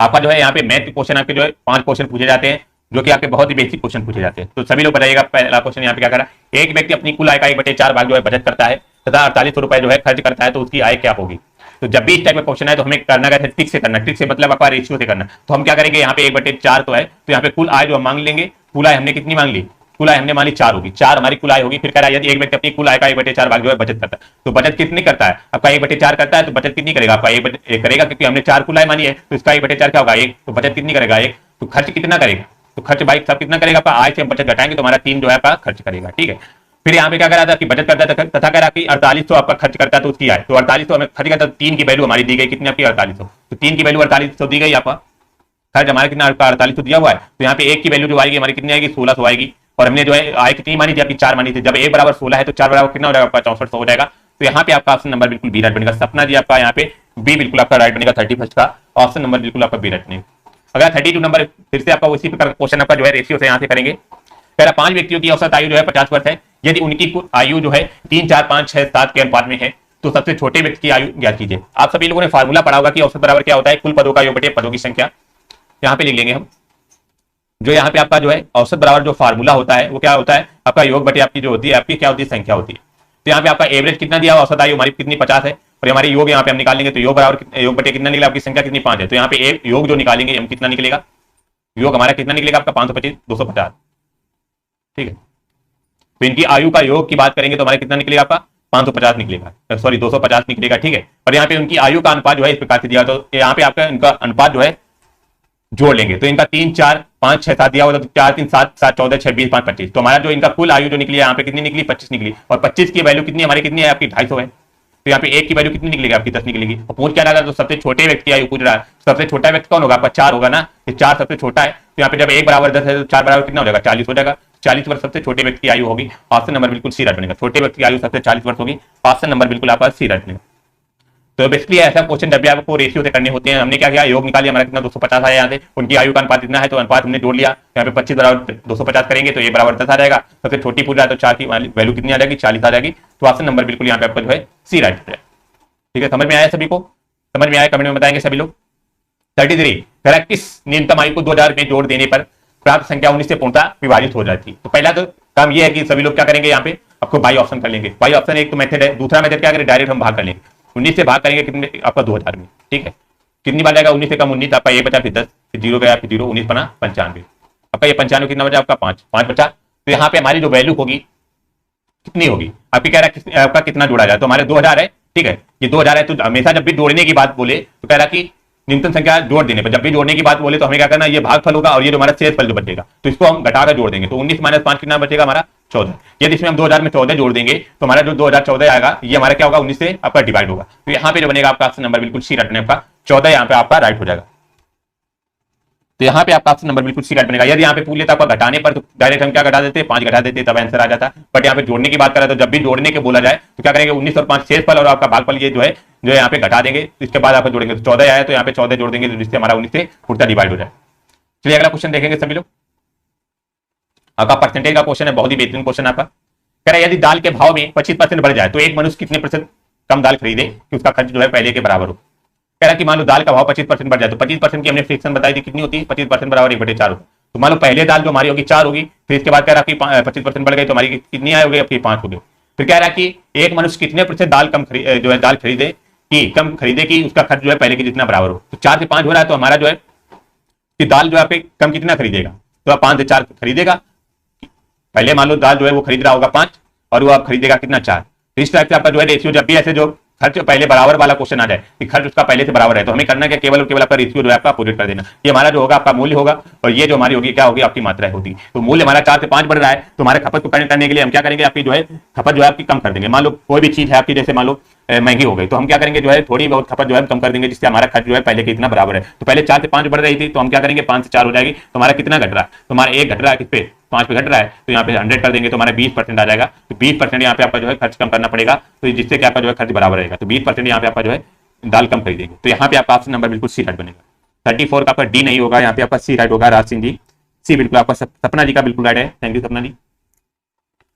आपका जो है यहाँ पे मैथ क्वेश्चन आपके जो है 5 क्वेश्चन पूछे जाते हैं, जो कि आपके बहुत ही बेसिक क्वेश्चन पूछे जाते हैं। तो सभी लोग बताइएगा पहला क्वेश्चन यहाँ पे क्या करा, एक व्यक्ति अपनी कुल आय का 1/4 भाग जो है बचत करता है तथा 4800 रुपए जो है खर्च करता है, तो उसकी आय क्या होगी। तो जब भी इस टाइप का क्वेश्चन है तो हमें करना क्या है, ट्रिक से करना। ट्रिक से मतलब आपका रेशियो से करना। तो हम क्या करेंगे, यहाँ पे 1/4 तो है, तो यहाँ पे कुल आय जो हम मांग लेंगे। कुल आय हमने कितनी मांग ली, कुल आय हमने मान ली 4 होगी, 4 हमारी कुल आय होगी। फिर कह रहा है यदि एक व्यक्ति अपनी कुल आय का 1/4 भाग जो है बचत करता है, तो बचत कितनी करता है आपका 1/4 करता है, तो बचत कितनी करेगा आपका 1 करेगा, क्योंकि हमने 4 कुल आय मानी है, तो इसका 1/4 क्या होगा 1। तो बचत कितनी करेगा 1। तो खर्च कितना करेगा, तो खर्च भाई सब कितना करेगा आपका, आय से हम बचत घटाएंगे तो हमारा 3 जो है आपका खर्च करेगा, ठीक है। फिर यहाँ पे क्या करा था कि बचत करता था तथा कह रहा कि 4800 आपका खर्च करता है, तो उसकी आय, तो 4800 हमें खर्च करता, 3 की वैल्यू हमारी दी गई कितनी आपकी 4800। तो 3 की वैल्यू 4800 दी गई आपका, खर्च हमारा कितना 4800 दिया हुआ है। तो यहाँ पे 1 की वैल्यू जो आएगी हमारी कितनी आएगी 1600 आएगी। और हमने जो है आय कितनी मानी थी आपकी 4 मानी थी। जब 1 बराबर 16 है तो 4 बराबर कितना हो जाएगा आपका 6400 हो जाएगा। तो यहाँ पे आपका ऑप्शन नंबर बिल्कुल बी राइट बनेगा। सपना जी आपका यहाँ पे बी बिल्कुल आपका राइट बनेगा। 31 का ऑप्शन नंबर बिल्कुल आपका बी राइट बनेगा। अगर 32 नंबर फिर से आपका उसी प्रकार का क्वेश्चन आपका जो है रेशियो से यहाँ से करेंगे। कह रहा 5 व्यक्तियों की औसत आयु जो है 50 वर्ष है। यदि उनकी आयु जो है 3, 4, 5, 6, 7 के अनुपात में है, तो सबसे छोटे व्यक्ति की आयु ज्ञात कीजिए। आप सभी लोगों ने फार्मूला पढ़ा होगा कि औसत बराबर क्या होता है, कुल पदों का योग बटे पदों की संख्या। यहाँ पे लिख लेंगे हम, जो यहाँ पे आपका जो है औसत बराबर जो फार्मूला होता है वो क्या होता है आपका योग बटे आपकी जो होती है आपकी क्या होती है संख्या होती है। तो यहाँ पे आपका एवरेज कितना दिया, औसत आयु हमारी कितनी 50 है, और हमारी योग यहाँ पे हम निकालेंगे तो योग बराबर योग बटे कितना निकलेगा आपकी संख्या कितनी 5 है। तो यहाँ पे एक योग जो निकालेंगे हम कितना निकलेगा, योग हमारा कितना निकलेगा आपका 525 250, ठीक है। तो इनकी आयु का योग की बात करेंगे तो हमारा कितना निकलेगा आपका 550 निकलेगा, सॉरी 250 निकलेगा, ठीक है। और यहाँ पे उनकी आयु का अनुपात जो है इस प्रकार से दिया, तो यहाँ पे आपका इनका अनुपात जो है जोड़ लेंगे तो इनका 3, 4, 5, 6, 7 दिया होगा, तो 4, 3, 7, 7, 14, 6, 20, 5, 25। तो हमारा जो इनका कुल आयु जो निकली है यहाँ पे कितनी निकली 25 निकली। और 25 की वैल्यू कितनी हमारी कितनी है आपकी 250 है। तो यहाँ पे 1 की वैल्यू कितनी निकलेगी आपकी 10 निकलेगी। और पूछ क्या रहा था, तो सबसे छोटे व्यक्ति की आयु पूछ रहा है। सबसे छोटा व्यक्ति कौन होगा आपका 4 होगा ना, 4 सबसे छोटा है। तो यहाँ पे जब 1 बराबर 10 है तो 4 बराबर कितना हो जाएगा 40 हो जाएगा। 40 वर्ष सबसे छोटे व्यक्ति की आयु होगी। ऑप्शन नंबर बिल्कुल सी राइट बनेगा। छोटे व्यक्ति की आयु सबसे 40 वर्ष होगी। ऑप्शन नंबर बिल्कुल आपका सी राइट बनेगा। तो बेसिकली ऐसा क्वेश्चन जब भी आपको रेशियो से करने होते हैं, हमने क्या किया योग निकालिया, हमारा कितना 250 आया यहाँ से। उनकी आयु का अनुपात इतना है तो अनुपात हमने जोड़ लिया। यहाँ पे 25 बराबर 250 करेंगे तो ये बराबर 10 आ जाएगा। सबसे छोटी पूछ रहा है तो 4 की वैल्यू कितनी आ जाएगी 40 आ जाएगी। तो ऑप्शन नंबर बिल्कुल यहाँ पे आपका जो है सी राइट है, ठीक है। समझ में आया सभी को, समझ में आया कमेंट में बताएंगे सभी लोग। 33 किस न्यूनतम आयु को 2000 में जोड़ देने पर प्राप्त संख्या 19 से पूर्णतः विभाजित हो जाती है। तो पहला तो काम ये है कि सभी लोग क्या करेंगे, यहाँ पे आपको बाई ऑप्शन कर लेंगे। बाई ऑप्शन एक तो मेथड है। दूसरा मेथड क्या करें, डायरेक्ट हम भाग कर लेंगे। 19 से भाग करेंगे कितने आपका 2000 में, ठीक है। कितनी बार जाएगा 19 से कम 19 आपका ये बचा, फिर 10 फिर 0 गया, फिर 0 19 बना 95 आपका ये 95 कितना बचा आपका 5 बचा। तो यहाँ पे हमारी जो वैल्यू होगी कितनी होगी, आपकी कह रहा है आपका कितना जोड़ा जाए, तो हमारे 2000 है, ठीक है, ये 2000 है। तो हमेशा जब भी जोड़ने की बात बोले तो कह रहा कि न्यूनतम संख्या जोड़ देने पर, जब भी जोड़ने की बात बोले तो हमें क्या करना, ये भागफल होगा और ये जो हमारा शेषफल जो बचेगा तो इसको हम घटाकर जोड़ देंगे। तो 19 - 5 कितना बचेगा हमारा 14। यदि इसमें हम 2000 में 14 जोड़ देंगे तो हमारा जो 2014 आएगा ये हमारा क्या होगा 19 से आपका डिवाइड होगा। तो यहाँ पे जो बनेगा आपका ऑप्शन नंबर बिल्कुल सी रटने का 14 यहाँ पे आपका राइट हो जाएगा। तो यहाँ पे आपका ऑप्शन नंबर बिल्कुल सी राइट बनेगा। यदि यहाँ पे पूछ लेता आपका घटाने पर तो डायरेक्ट हम क्या घटा देते 5 घटा देते तब आंसर आ जाता। बट यहाँ पे जोड़ने की बात करें तो जब भी जोड़ने के बोला जाए तो क्या करेंगे 19 और 5 शेषफल और आपका भागफल ये जो है यहाँ पे घटा देंगे, इसके बाद आप जोड़ेंगे तो 14 आया तो यहाँ पे 14 जोड़ देंगे जिससे हमारा 19 से पूर्णतः डिवाइड हो जाए। चलिए अगला क्वेश्चन देखेंगे सभी लोग। आपका परसेंटेज का क्वेश्चन है, बहुत ही बेहतरीन क्वेश्चन आपका। कह रहा है यदि दाल के भाव में 25% बढ़ जाए तो एक मनुष्य कितने % कम दाल खरीदे कि उसका खर्च जो है पहले के बराबर हो। कह रहा है कि मान लो दाल का भाव 25% बढ़ जाए तो 25% की हमने फ्रिक्शन बताई थी कितनी होती है 25% बराबर 1/4 होता। तो मान लो पहले दाल जो हमारी होगी 4 होगी, फिर इसके बाद कह रहा है कि 25% बढ़ गई तो हमारी कितनी आई होगी आपकी 5 हो गई। फिर कह रहा है कि एक मनुष्य कितने % दाल कम जो है दाल खरीदे कि उसका खर्च जो है पहले के जितना बराबर हो। तो 4 से 5 हो रहा है तो हमारा जो है कि दाल जो है आपके कम कितना खरीदेगा, तो आप 5 से 4 खरीदेगा। पहले मान लो दाल जो है वो खरीद रहा होगा 5 और वो आप खरीदेगा कितना 4। तो इस टाइप से आपका जो है रेशियो जब भी ऐसे जो खर्च पहले बराबर वाला क्वेश्चन आ जाए कि खर्च उसका पहले से बराबर है तो हमें करना क्या केवल और केवल आपका रेशियो जो है आपका अपोजिट कर देना। ये हमारा जो होगा आपका मूल्य होगा और ये जो हमारी होगी क्या होगी आपकी मात्रा होगी। तो मूल्य हमारा 4 से 5 बढ़ रहा है तो हमारे खपत को करने के लिए हम क्या करेंगे आपकी जो है खपत जो है आपकी कम कर देंगे। मान लो कोई भी चीज है आपकी जैसे मान लो महंगी हो गई तो हम क्या करेंगे जो है थोड़ी बहुत खपत जो है कम कर देंगे जिससे हमारा खर्च जो है पहले के इतना बराबर है। तो पहले 4 से 5 बढ़ रही थी तो हम क्या करेंगे 5 से 4 हो जाएगी तो हमारा कितना घट रहा है, तो हमारा 1 घट रहा है किस पे 5 पे घट रहा है तो यहाँ पे 100 कर देंगे तो हमारा 20% आ जाएगा। तो 20% यहाँ पे आपका जो है खर्च कम करना पड़ेगा तो जिससे कि आपका जो है खर्च बराबर रहेगा। तो 20% यहाँ पे आपका जो है दाल कम खरीदेंगे। तो यहाँ पे आपका ऑप्शन नंबर बिल्कुल सी राइट बनेगा। 34 का आपका डी नहीं होगा, यहाँ पे आपका सी राइट होगा। राज सिंह जी सी बिल्कुल आपका सपना जी का बिल्कुल राइट है। थैंक यू सपना जी।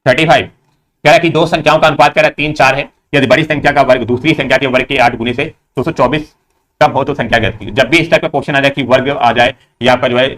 35 कह रहा है कि दो संख्याओं का अनुपात कह रहा है 3 4 है। यदि बड़ी संख्या का वर्ग दूसरी संख्या के वर्ग के 8 गुने से 224 कम हो तो संख्या कहती है। जब भी इस टाइप का क्वेश्चन आ जाए कि वर्ग आ जाए या आपका जो है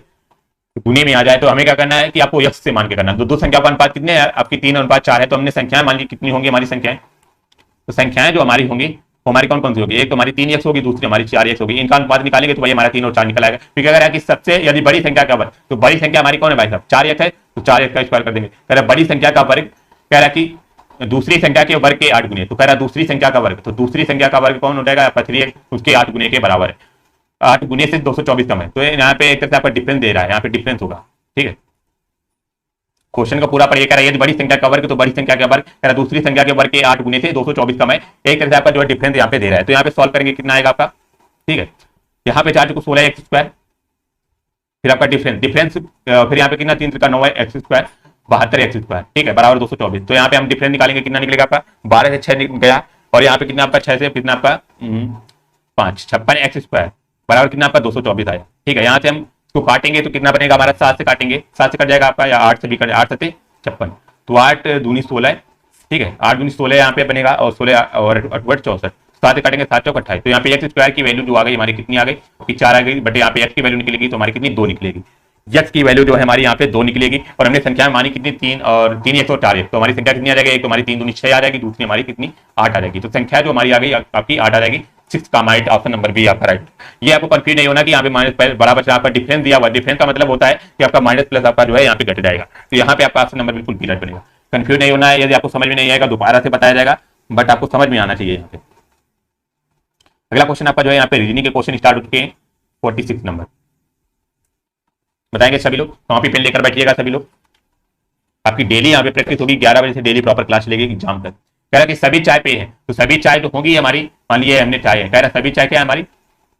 गुने में आ जाए तो हमें क्या करना है कि आपको यक्ष से मान के करना है। दो संख्या का अनुपात कितने है आपकी 3 अनुपात 4 है तो हमने संख्याएं मान ली कितनी होंगी हमारी संख्याएं। तो संख्याएं जो हमारी होंगी वो हमारी कौन कौन सी होगी, एक तो हमारी 3x होगी दूसरी हमारी 4x होगी। इनका अनुपात निकालेंगे तो भाई हमारा 3 और 4 निकल आएगा। फिर क्या कह रहा है कि सबसे यदि बड़ी संख्या का वर्ग तो बड़ी संख्या हमारी कौन है भाई साहब 4x है तो 4x का स्क्वायर कर देंगे। कह रहा है बड़ी संख्या का वर्ग कह रहा है कि दूसरी संख्या के वर्ग के 8 गुने। तो कह रहा है दूसरी संख्या का वर्ग तो दूसरी संख्या का वर्ग कौन हो जाएगा 3x उसके 8 गुने के बराबर है। 8 गुने से 224 कम है तो यहाँ पे एक तरह से आपका डिफरेंस दे रहा है, यहाँ पे डिफरेंस होगा। ठीक है क्वेश्चन का पूरा पढ़िए। कह रहा है बड़ी संख्या का वर्ग तो बड़ी संख्या का वर्ग कह रहा है दूसरी संख्या के वर्ग के 8 गुने से 224 कम है। एक तरह से आपका जो है डिफरेंस यहाँ पे दे रहा है। तो यहाँ पे सॉल्व करेंगे कितना आएगा आपका। ठीक है यहाँ पे 4 को 16 एक्स स्क्वायर फिर आपका डिफरेंस फिर यहाँ पे कितना 3 का 9 एक्स स्क्वायर 72 एक्स स्क्वायर ठीक है बराबर 224। तो यहाँ पे हम डिफरेंस निकालेंगे कितना निकलेगा आपका 12 से 6 गया और यहाँ पे कितना आपका 6 से कितना आपका 5 56 एक्स स्क्वायर बराबर कितना आपका 224 आया। ठीक है यहाँ से हम इसको काटेंगे तो कितना बनेगा हमारा 7 से काटेंगे 7 से कट जाएगा आपका या 8 से भी कट 8 से 56 तो 8 दूनी 16 है। ठीक है 8 दूनी 16 यहाँ पे बनेगा और 16 और 8 64 7 से काटेंगे 7 चौक 28। तो यहाँ पे एक्स स्क्वायर की वैल्यू जो आ गई हमारी कितनी आ गई 4 आ गई बट यहाँ पे एक्स की वैल्यू निकलेगी तो हमारी कितनी 2 निकलेगी। एक्स की वैल्यू जो है हमारी यहाँ पे 2 निकलेगी और हमने संख्या मानी कितनी 3 और 3 1 और 4 1 तो हमारी संख्या कितनी आ जाएगी एक तो हमारी 3 दूनी 6 आ जाएगी दूसरी हमारी कितनी 8 आ जाएगी। तो संख्या जो हमारी आ गई आपकी 8 आ जाएगी। 6 का हमारा ऑप्शन नंबर बी आपका राइट। ये आपको कंफ्यूज नहीं होना कि यहाँ पे माइनस बराबर आपका डिफरेंस दिया हुआ डिफरेंस का मतलब होता है कि आपका माइनस प्लस आपका जो है यहाँ पे घट जाएगा। तो यहाँ पे आपका ऑप्शन नंबर बिल्कुल बी राइट बनेगा। कंफ्यूज नहीं होना है। यदि आपको समझ में नहीं आएगा दोबारा से बताया जाएगा बट आपको समझ में आना चाहिए यहाँ पे। अगला क्वेश्चन आपका जो है यहाँ पे रीजनिंग के क्वेश्चन स्टार्ट हो चुके हैं। 46 नंबर बताएंगे सभी लोग। कॉपी पेन लेकर बैठिएगा सभी लोग। आपकी डेली यहाँ पे प्रैक्टिस होगी 11 बजे से डेली प्रॉपर क्लास लेगी एग्जाम तक। कह रहा कि सभी चाय पे है तो सभी चाय जो होंगी हमारी मान लीजिए हमने चाय है कह रहा सभी चाय क्या हमारी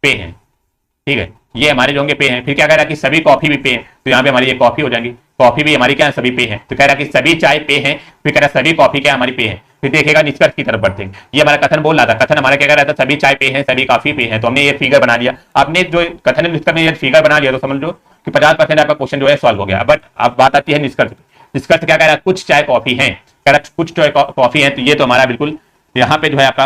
पे है। ठीक है ये हमारे जो होंगे पे हैं। फिर क्या कह रहा कि सभी कॉफी भी पे है तो यहाँ पे हमारी ये कॉफी हो जाएंगी कॉफी भी हमारी क्या है सभी पे है। तो कह रहा कि सभी चाय पे है फिर कह रहा सभी कॉफी क्या हमारी पे है। फिर देखेगा निष्कर्ष की तरफ बढ़ते हैं। ये हमारा कथन बोल रहा था कथन हमारा क्या कह रहा था सभी चाय पे है सभी कॉफी पे है तो हमने ये फिगर बना लिया। आपने जो कथन निष्कर्ष में फिगर बना लिया तो समझ लो कि 50% आपका क्वेश्चन जो है सॉल्व हो गया। बट अब बात आती है निष्कर्ष। निष्कर्ष क्या कह रहा है कुछ चाय कॉफी है कह रहा कुछ चाय कॉफी है तो ये तो हमारा बिल्कुल यहाँ पे जो है आपका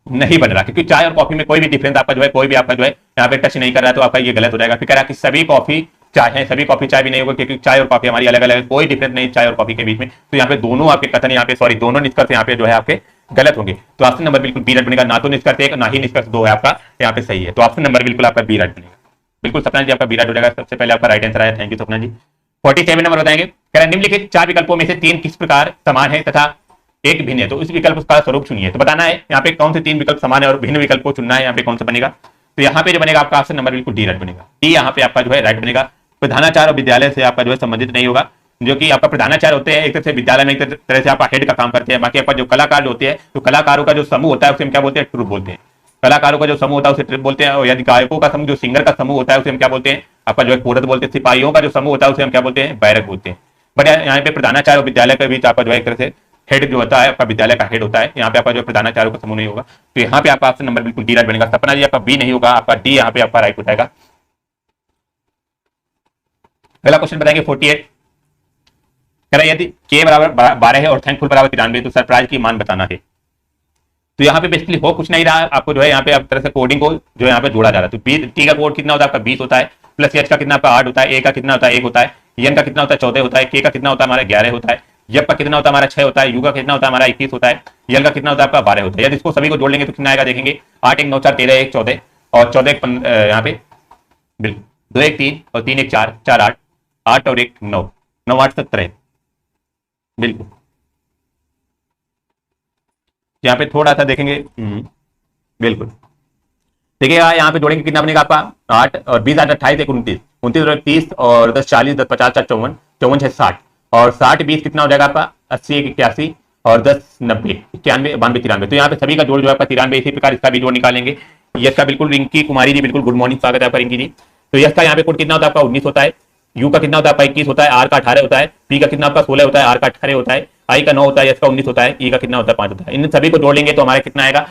नहीं बन रहा क्योंकि चाय और कॉफी में कोई भी डिफरेंस आपका जो है कोई भी आपका जो है यहाँ पे टच नहीं कर रहा तो आपका ये गलत हो जाएगा। फिर कह रहा कि सभी कॉफी चाय है सभी कॉफी चाय भी नहीं होगा क्योंकि चाय और कॉफी हमारी अलग अलग है कोई डिफरेंस नहीं चाय और कॉफी के बीच में। तो यहाँ पे दोनों आपके कथन यहाँ पे सॉरी दोनों निष्कर्ष यहाँ पे जो है आपके गलत होंगे। तो ऑप्शन नंबर बिल्कुल बी राइट बनेगा। ना तो निष्कर्ष 1 ना ही निष्कर्ष 2 है आपका यहाँ पे सही है। तो ऑप्शन नंबर बिल्कुल आपका बी राइट बनेगा। बिल्कुल सपना जी आपका बी राइट हो जाएगा। सबसे पहले आपका राइट आंसर आया। थैंक यू सपना जी। 47 नंबर बताएंगे कह रहा निम्नलिखित 4 विकल्पों में से 3 किस प्रकार समान है तथा एक भिन्न है, तो इस विकल्प का स्वरूप चुनिए। तो बताना है यहाँ पे कौन से 3 विकल्प समान है और भिन्न विकल्प को चुनना है, यहाँ पे कौन सा बनेगा। तो यहाँ पे जो बनेगा आपका ऑप्शन नंबर बिल्कुल डी राइट बनेगा। डी यहाँ पे आपका जो है राइट बनेगा। प्रधानाचार्य और विद्यालय से आपका जो है संबंधित नहीं होगा, जो कि आपका प्रधानाचार्य होते हैं एक तरह से विद्यालय में, एक तरह से आपका हेड का काम करते हैं। बाकी आपका जो कलाकार होते हैं, तो कलाकारों का जो समूह होता है उसे हम क्या बोलते हैं, ट्रुप बोलते हैं। कलाकारों का जो समूह होता है उसे ट्रुप बोलते हैं। और यदि गायकों का समूह, जो सिंगर का समूह होता है उसे हम क्या बोलते हैं, आपका जो है कोरस बोलते हैं। सिपाहियों का जो समूह होता है उसे हम क्या बोलते हैं, बैरक बोलते हैं। बट यहाँ पे प्रधानाचार्य और विद्यालय के बीच आपका जो है एक तरह से हेड जो होता है, आपका विद्यालय का हेड होता है। यहाँ पे आपका जो प्रधानाचार्य का समूह नहीं होगा, तो यहाँ पे आपका ऑप्शन नंबर बिल्कुल डी राइट बनेगा। सपना जी आपका बी नहीं होगा, आपका डी यहाँ पे आपका राइट हो जाएगा। अगला क्वेश्चन बताएंगे 48। कह रहा है यदि के बराबर 12 है और थैंकफुल बराबर 93 तो सरप्राइज की मान बताना है। तो यहाँ पे बेसिकली हो कुछ नहीं रहा, आपको जो है यहाँ पे आप तरह से कोडिंग को जो है यहाँ पे जोड़ा जा रहा है। तो टी का कोड कितना होता है आपका 20 होता है, प्लस एच का कितना आपका 8 होता है, ए का कितना होता है 1 होता है, एन का कितना होता है 14 होता है, के का कितना होता है हमारा 11 होता है, यप का कितना होता है हमारा 6 होता है, यू का कितना होता है हमारा 21 होता है, यल का कितना होता है आपका 12 होता है। यदि इसको सभी को जोड़ लेंगे तो कितना आएगा देखेंगे, 8 1 9 4 13 1 14 और 14 1 यहाँ पे बिल्कुल 2 1 3 और 3 1 4 4 8 8 और 1 9 9 8 17 बिल्कुल। यहाँ पे थोड़ा सा देखेंगे बिल्कुल देखिएगा, यहाँ पे जोड़ेंगे कितना बनेगा आपका 8 और 20 8 28 1 29 29 और 30 और 10 40 10 50 4 54 54 6 60 और 60 20 कितना हो जाएगा आपका 80 81 और 10 90 91 92 93। तो यहाँ पे सभी का जोड़ जो है आपका 93। इसी प्रकार इसका भी जोड़ निकालेंगे। यश का बिल्कुल रिंकी कुमारी जी बिल्कुल गुड मॉर्निंग, स्वागत है आपका रिंकी जी। तो यश का यहाँ पे कोड कितना होता है आपका 19 होता है, यू का कितना होता है आपका 21 होता है, आर का 18 होता है, पी का कितना आपका 16 होता है, आर का 18 होता है, आई का 9 होता है, एस का 19 होता है, ई का कितना होता है 5 होता है। इन सभी को जोड़ लेंगे तो हमारा कितना आएगा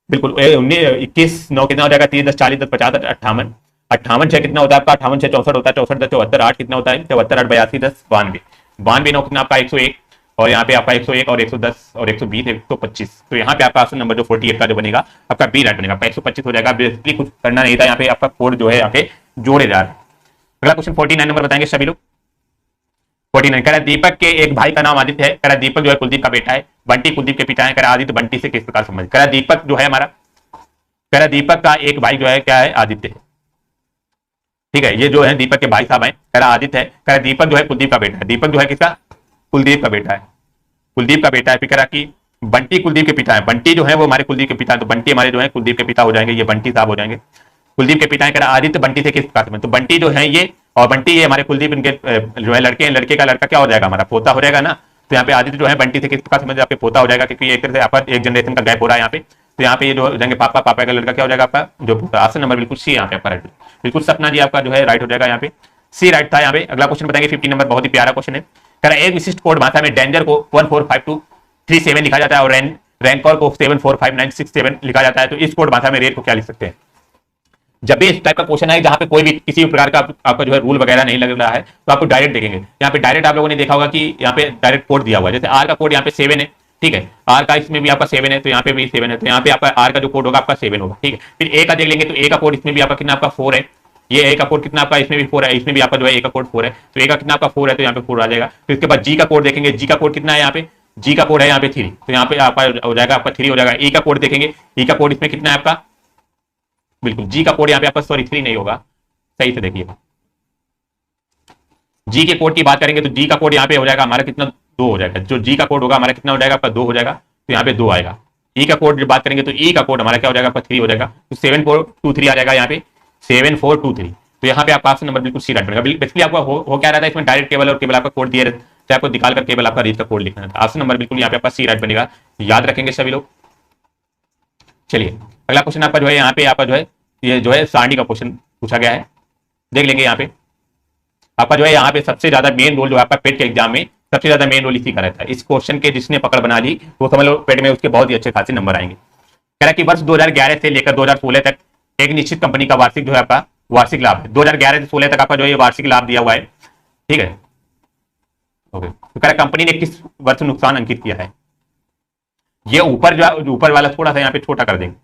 बिल्कुल 21 9 कितना हो जाएगा 30 10 40 10 50 58 58 6 कितना होता है आपका 58 6 64 होता है, 64 10 74 8 कितना होता है 74 8 82 10 92 92 9 कितना आपका 101 और यहाँ पे आपका 101 और 110 और 120 125। तो यहाँ पे आपका ऑप्शन नंबर जो 48 का जो बनेगा आपका बी राइट बनेगा, आपका 125 हो जाएगा। बेसिकली कुछ करना नहीं था, यहाँ पे आपका कोड जो है यहाँ पे जोड़े जा रहे हैं। अगला क्वेश्चन 49 नंबर बताएंगे सभी लोग। 49 कह रहा है दीपक के एक भाई का नाम आदित्य है। कह रहा है दीपक जो है कुलदीप का बेटा है, बंटी कुलदीप के पिता है। कह रहा है आदित्य बंटी से किस प्रकार संबंधित। कह रहा है दीपक जो है हमारा, कह रहा है दीपक का एक भाई जो है क्या है, आदित्य है। ठीक है, ये जो है दीपक के भाई साहब हैं। कह रहा आदित्य है, कह रहा है दीपक जो है कुलदीप का बेटा है। दीपक जो है किसका, कुलदीप का बेटा है, कुलदीप का बेटा है। फिर कह रहा कि बंटी कुलदीप के पिता है, बंटी जो है वो हमारे कुलदीप के पिता है, तो बंटी हमारे जो है कुलदीप के पिता हो जाएंगे, ये बंटी साहब हो जाएंगे, कुलदीप के पिता है। कह रहा आदित्य बंटी से किस प्रकार संबंधित। तो बंटी जो है ये और बंटी ये हमारे कुलदीप इनके जो है लड़के हैं, लड़के का लड़का क्या हो जाएगा हमारा पोता हो जाएगा ना। तो यहाँ पे आदित्य जो है बंटी से किस प्रकार समझ आपके पोता हो जाएगा, क्योंकि एक तरह से आपका एक जनरेशन का गैप हो रहा है यहाँ पे। तो यहाँ पे ये जो हो जाएंगे पापा, पापा का लड़का क्या हो जाएगा आपका जो पोता। ऑप्शन नंबर बिल्कुल सी यहाँ पे आपका राइट, बिल्कुल सपना जी आपका जो है राइट हो जाएगा, यहाँ पे सी राइट था यहाँ पे। अगला क्वेश्चन बताएंगे 50 नंबर, बहुत ही प्यारा क्वेश्चन है। कह रहा है एक विशिष्ट कोड भाषा में डेंजर को 145237 लिखा जाता है और रैंकॉर को 745967 लिखा जाता है। तो इस कोड भाषा में रेट को क्या लिख सकते हैं। जब भी इस टाइप का क्वेश्चन है जहां पे कोई भी किसी भी प्रकार का आपका जो है रूल वगैरह नहीं लग रहा है, तो आपको डायरेक्ट देखेंगे। यहाँ पे डायरेक्ट आप लोगों ने देखा होगा कि यहाँ पे डायरेक्ट कोड दिया हुआ है। जैसे आर का कोड यहाँ पे 7 है, ठीक है, आर का इसमें भी आपका 7 है, तो यहाँ पे भी 7 है, तो यहाँ पे आपका आर का जो कोड होगा आपका 7 होगा। ठीक है, फिर ए का देख लेंगे तो ए का कोड इसमें भी आपका कितना आपका 4 है, ये ए का कोड कितना आपका इसमें भी 4 है, इसमें भी आपका जो है ए का कोड 4 है, तो ए का कितना आपका 4 है, तो यहाँ पे 4 आ जाएगा। फिर इसके बाद जी का कोड देखेंगे, जी का कोड कितना है यहाँ पे, जी का कोड है यहाँ पे 3, तो यहाँ पे आपका हो जाएगा आपका 3 हो जाएगा। ई का कोड देखेंगे, ई का कोड इसमें कितना है आपका, बिल्कुल जी का कोड यहाँ पे आपका सॉरी 3 नहीं होगा, सही से देखिएगा। जी के कोड की बात करेंगे तो जी का कोड यहाँ पे हो जाएगा हमारा कितना 2 हो जाएगा, जो जी का कोड होगा हमारा कितना हो जाएगा आपका 2 हो जाएगा, तो यहाँ पे 2 आएगा। ई का कोड जब बात करेंगे तो ई का कोड हमारा क्या हो जाएगा आपका 3 हो जाएगा, तो 7423 आ जाएगा यहाँ पे 7423। तो यहाँ पे आपका ऑप्शन नंबर बिल्कुल सी राइट बनेगा। बेसिकली आपका हो क्या रहा था इसमें डायरेक्ट केवल और केवल आपका कोड दिया रहता है, आपको निकाल कर केवल आपका रीड का कोड लिखना था। ऑप्शन नंबर बिल्कुल यहाँ पे आपका सी राइट बनेगा, याद रखेंगे सभी लोग। चलिए अगला क्वेश्चन आपका जो है यहाँ पे आपका जो है ये जो है सारणी का क्वेश्चन पूछा गया है, देख लेंगे। यहाँ पे आपका जो है यहाँ पे सबसे ज्यादा मेन रोल जो है आपका पेट के एग्जाम में सबसे ज्यादा मेन रोल इसी का रहता है। इस क्वेश्चन के जिसने पकड़ बना ली वो समझ लो पेट में उसके बहुत ही अच्छे खासे नंबर आएंगे। कह रहा कि वर्ष 2011 से लेकर 2016 तक एक निश्चित कंपनी का वार्षिक जो है आपका वार्षिक लाभ है। 2011 से 16 तक आपका जो है वार्षिक लाभ दिया हुआ है, ठीक है। ओके, तो कह रहा कंपनी ने किस वर्ष नुकसान अंकित किया है। ये ऊपर जो ऊपर वाला थोड़ा सा यहाँ पे छोटा कर देंगे,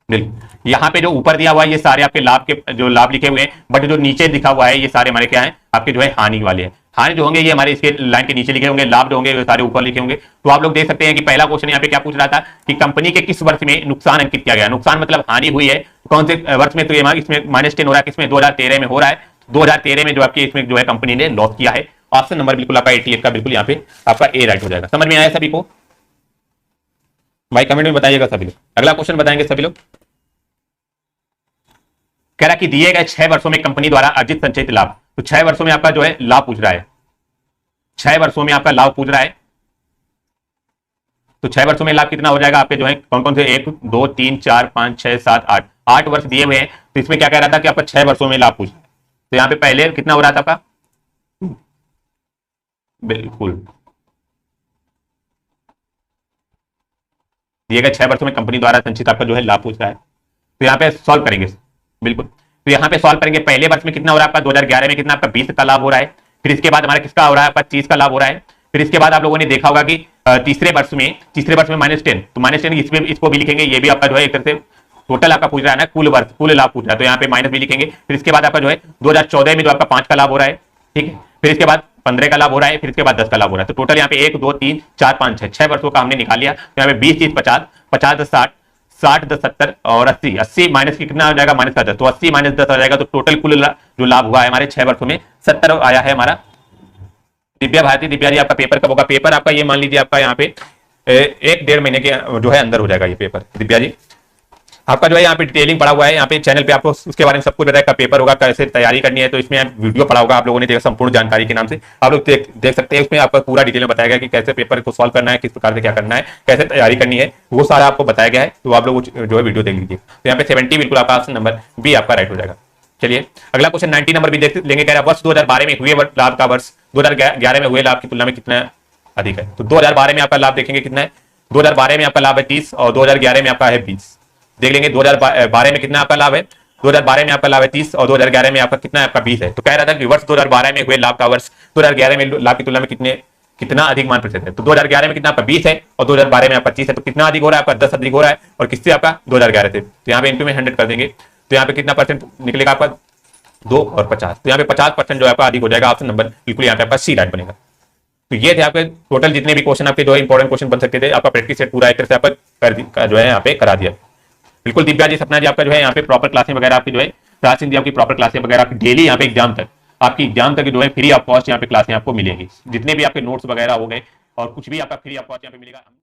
बिल्कुल। यहाँ पे जो ऊपर दिया हुआ है ये सारे आपके लाभ के जो लाभ लिखे हुए हैं, बट जो नीचे दिखा हुआ है ये सारे हमारे क्या है आपके जो है हानि वाले हैं। हानि जो होंगे ये हमारे इसके लाइन के नीचे लिखे होंगे, लाभ जो होंगे वो सारे ऊपर लिखे होंगे। तो आप लोग देख सकते हैं कि पहला क्वेश्चन यहाँ पे क्या पूछ रहा था कि कंपनी के किस वर्ष में नुकसान अंकित किया गया। नुकसान मतलब हानि हुई है कौन से वर्ष में, तो ये इसमें -10 हो रहा है, किसमें 2013 में हो रहा है। 2013 में जो आपकी इसमें जो है कंपनी ने लॉस किया है। ऑप्शन नंबर बिल्कुल आपका 88 का बिल्कुल यहाँ पे आपका ए राइट हो जाएगा। समझ में आया सभी को? भाई कमेंट में बताइएगा सभी लोग। अगला क्वेश्चन बताएंगे सभी लोग। कह रहा कि दिए गए 6 वर्षों में कंपनी द्वारा अर्जित संचित लाभ, तो 6 वर्षों में आपका जो है लाभ पूछ रहा है, 6 वर्षों में आपका लाभ पूछ रहा है। तो 6 वर्षों में लाभ कितना हो जाएगा आपके जो है कौन कौन से 1 2 3 4 5 6 7 8 8 वर्ष दिए हुए हैं। तो इसमें क्या कह रहा था कि आपका 6 वर्षों में लाभ पूछ रहा है। तो यहाँ पे पहले कितना हो रहा था आपका, बिल्कुल दिए गए 6 वर्षों में कंपनी द्वारा संचित आपका जो है लाभ पूछ रहा है। तो यहाँ पे सॉल्व करेंगे बिल्कुल। तो यहाँ पे सॉल्व करेंगे, पहले वर्ष में कितना हो रहा है आपका 2011 में कितना आपका 20 का लाभ हो रहा है। फिर इसके बाद हमारा किसका हो रहा है आपका 30 का लाभ हो रहा है। फिर इसके बाद आप लोगों ने देखा होगा कि तीसरे वर्ष में -10, तो -10 इसमें इसको भी लिखेंगे, ये भी आपका जो है एक तरह से टोटल आपका पूछ रहा है ना, कुल वर्ष कुल लाभ पूछ रहा है, तो यहाँ पे माइनस भी लिखेंगे। फिर इसके बाद आपका जो है 2014 में जो आपका 5 का लाभ हो रहा है, ठीक है। फिर इसके बाद 15 का लाभ हो रहा है, फिर इसके बाद 10 का लाभ हो रहा है। तो टोटल यहाँ पे 1 2 3 4 5 6 वर्षों का हमने निकाल लिया। तो यहाँ पे 20 30 50 50 10 60 60 10 70 और 80 80 माइनस कितना हो जाएगा माइनस का 10, तो 80 माइनस 10 हो जाएगा। तो टोटल कुल जो लाभ हुआ है हमारे 6 वर्षों में 70 आया है हमारा। दिव्या भारती, दिव्या जी आपका पेपर कब होगा? पेपर आपका ये मान लीजिए आपका यहाँ पे 1-1.5 महीने के जो है अंदर हो जाएगा ये पेपर। दिव्या जी आपका जो है यहाँ पे डिटेलिंग पड़ा हुआ है, यहाँ पे चैनल पे आपको उसके बारे में सब कुछ बताया, पेपर होगा कैसे तैयारी करनी है। तो इसमें वीडियो पड़ा होगा, आप लोगों ने देखा संपूर्ण जानकारी के नाम से आप लोग देख सकते हैं। उसमें आपका पूरा डिटेल में बताया गया कि कैसे पेपर को सॉल्व करना है, किस प्रकार से क्या करना है, कैसे तैयारी करनी है, वो सारा आपको बताया गया है। तो आप लोग जो है वीडियो देख लीजिए। तो यहाँ पे 70 बिल्कुल आपका ऑप्शन नंबर बी आपका राइट हो जाएगा। चलिए अगला क्वेश्चन 90 नंबर भी देख लेंगे। कह रहा है वर्ष 2012 में हुए लाभ का वर्ष 2011 में हुए लाभ की तुलना में कितना अधिक है। तो 2012 में आपका लाभ देखेंगे कितना है। 2012 में आपका लाभ है 30 और 2011 में आपका है 20। देख लेंगे 2012 में कितना आपका लाभ है। 2012 में आपका लाभ है 30 और 2011 में आपका कितना आपका 20 है। तो कह रहा था कि वर्ष 2012 में हुए लाभ का वर्ष 2011 में लाभ की तुलना में कितना अधिक मान प्रतिशत है। तो 2011 में कितना आपका 20 है और 2012 में आपका 25 है। तो कितना अधिक हो रहा है आपका 10 अधिक हो रहा है। और किससे आपका 2011 से। तो यहाँ पे इंटू में 100 कर देंगे तो यहाँ पे कितना परसेंट निकलेगा आपका 2 और 50। तो यहाँ पे 50% जो है आपका अधिक हो जाएगा। ऑप्शन नंबर बिल्कुल यहाँ पे आपका सी राइट बनेगा। तो ये थे आपके टोटल जितने भी क्वेश्चन आपके जो है इंपॉर्टेंट क्वेश्चन बन सकते थे। आपका प्रैक्टिस सेट पूरा एक तरह से आपका जो है यहाँ पे करा दिया। बिल्कुल दिव्या जी सपना जी आपका जो है यहाँ पे प्रॉपर क्लासें वगैरह आपकी जो है प्राचीन जी आपकी प्रॉपर क्लासें वगैरह आपकी डेली यहाँ पे एग्जाम तक जो है फ्री ऑफ कॉस्ट यहाँ पे क्लासें आपको मिलेगी। जितने भी आपके नोट्स वगैरह हो गए और कुछ भी आपका फ्री ऑफ कॉस्ट यहाँ पे मिलेगा।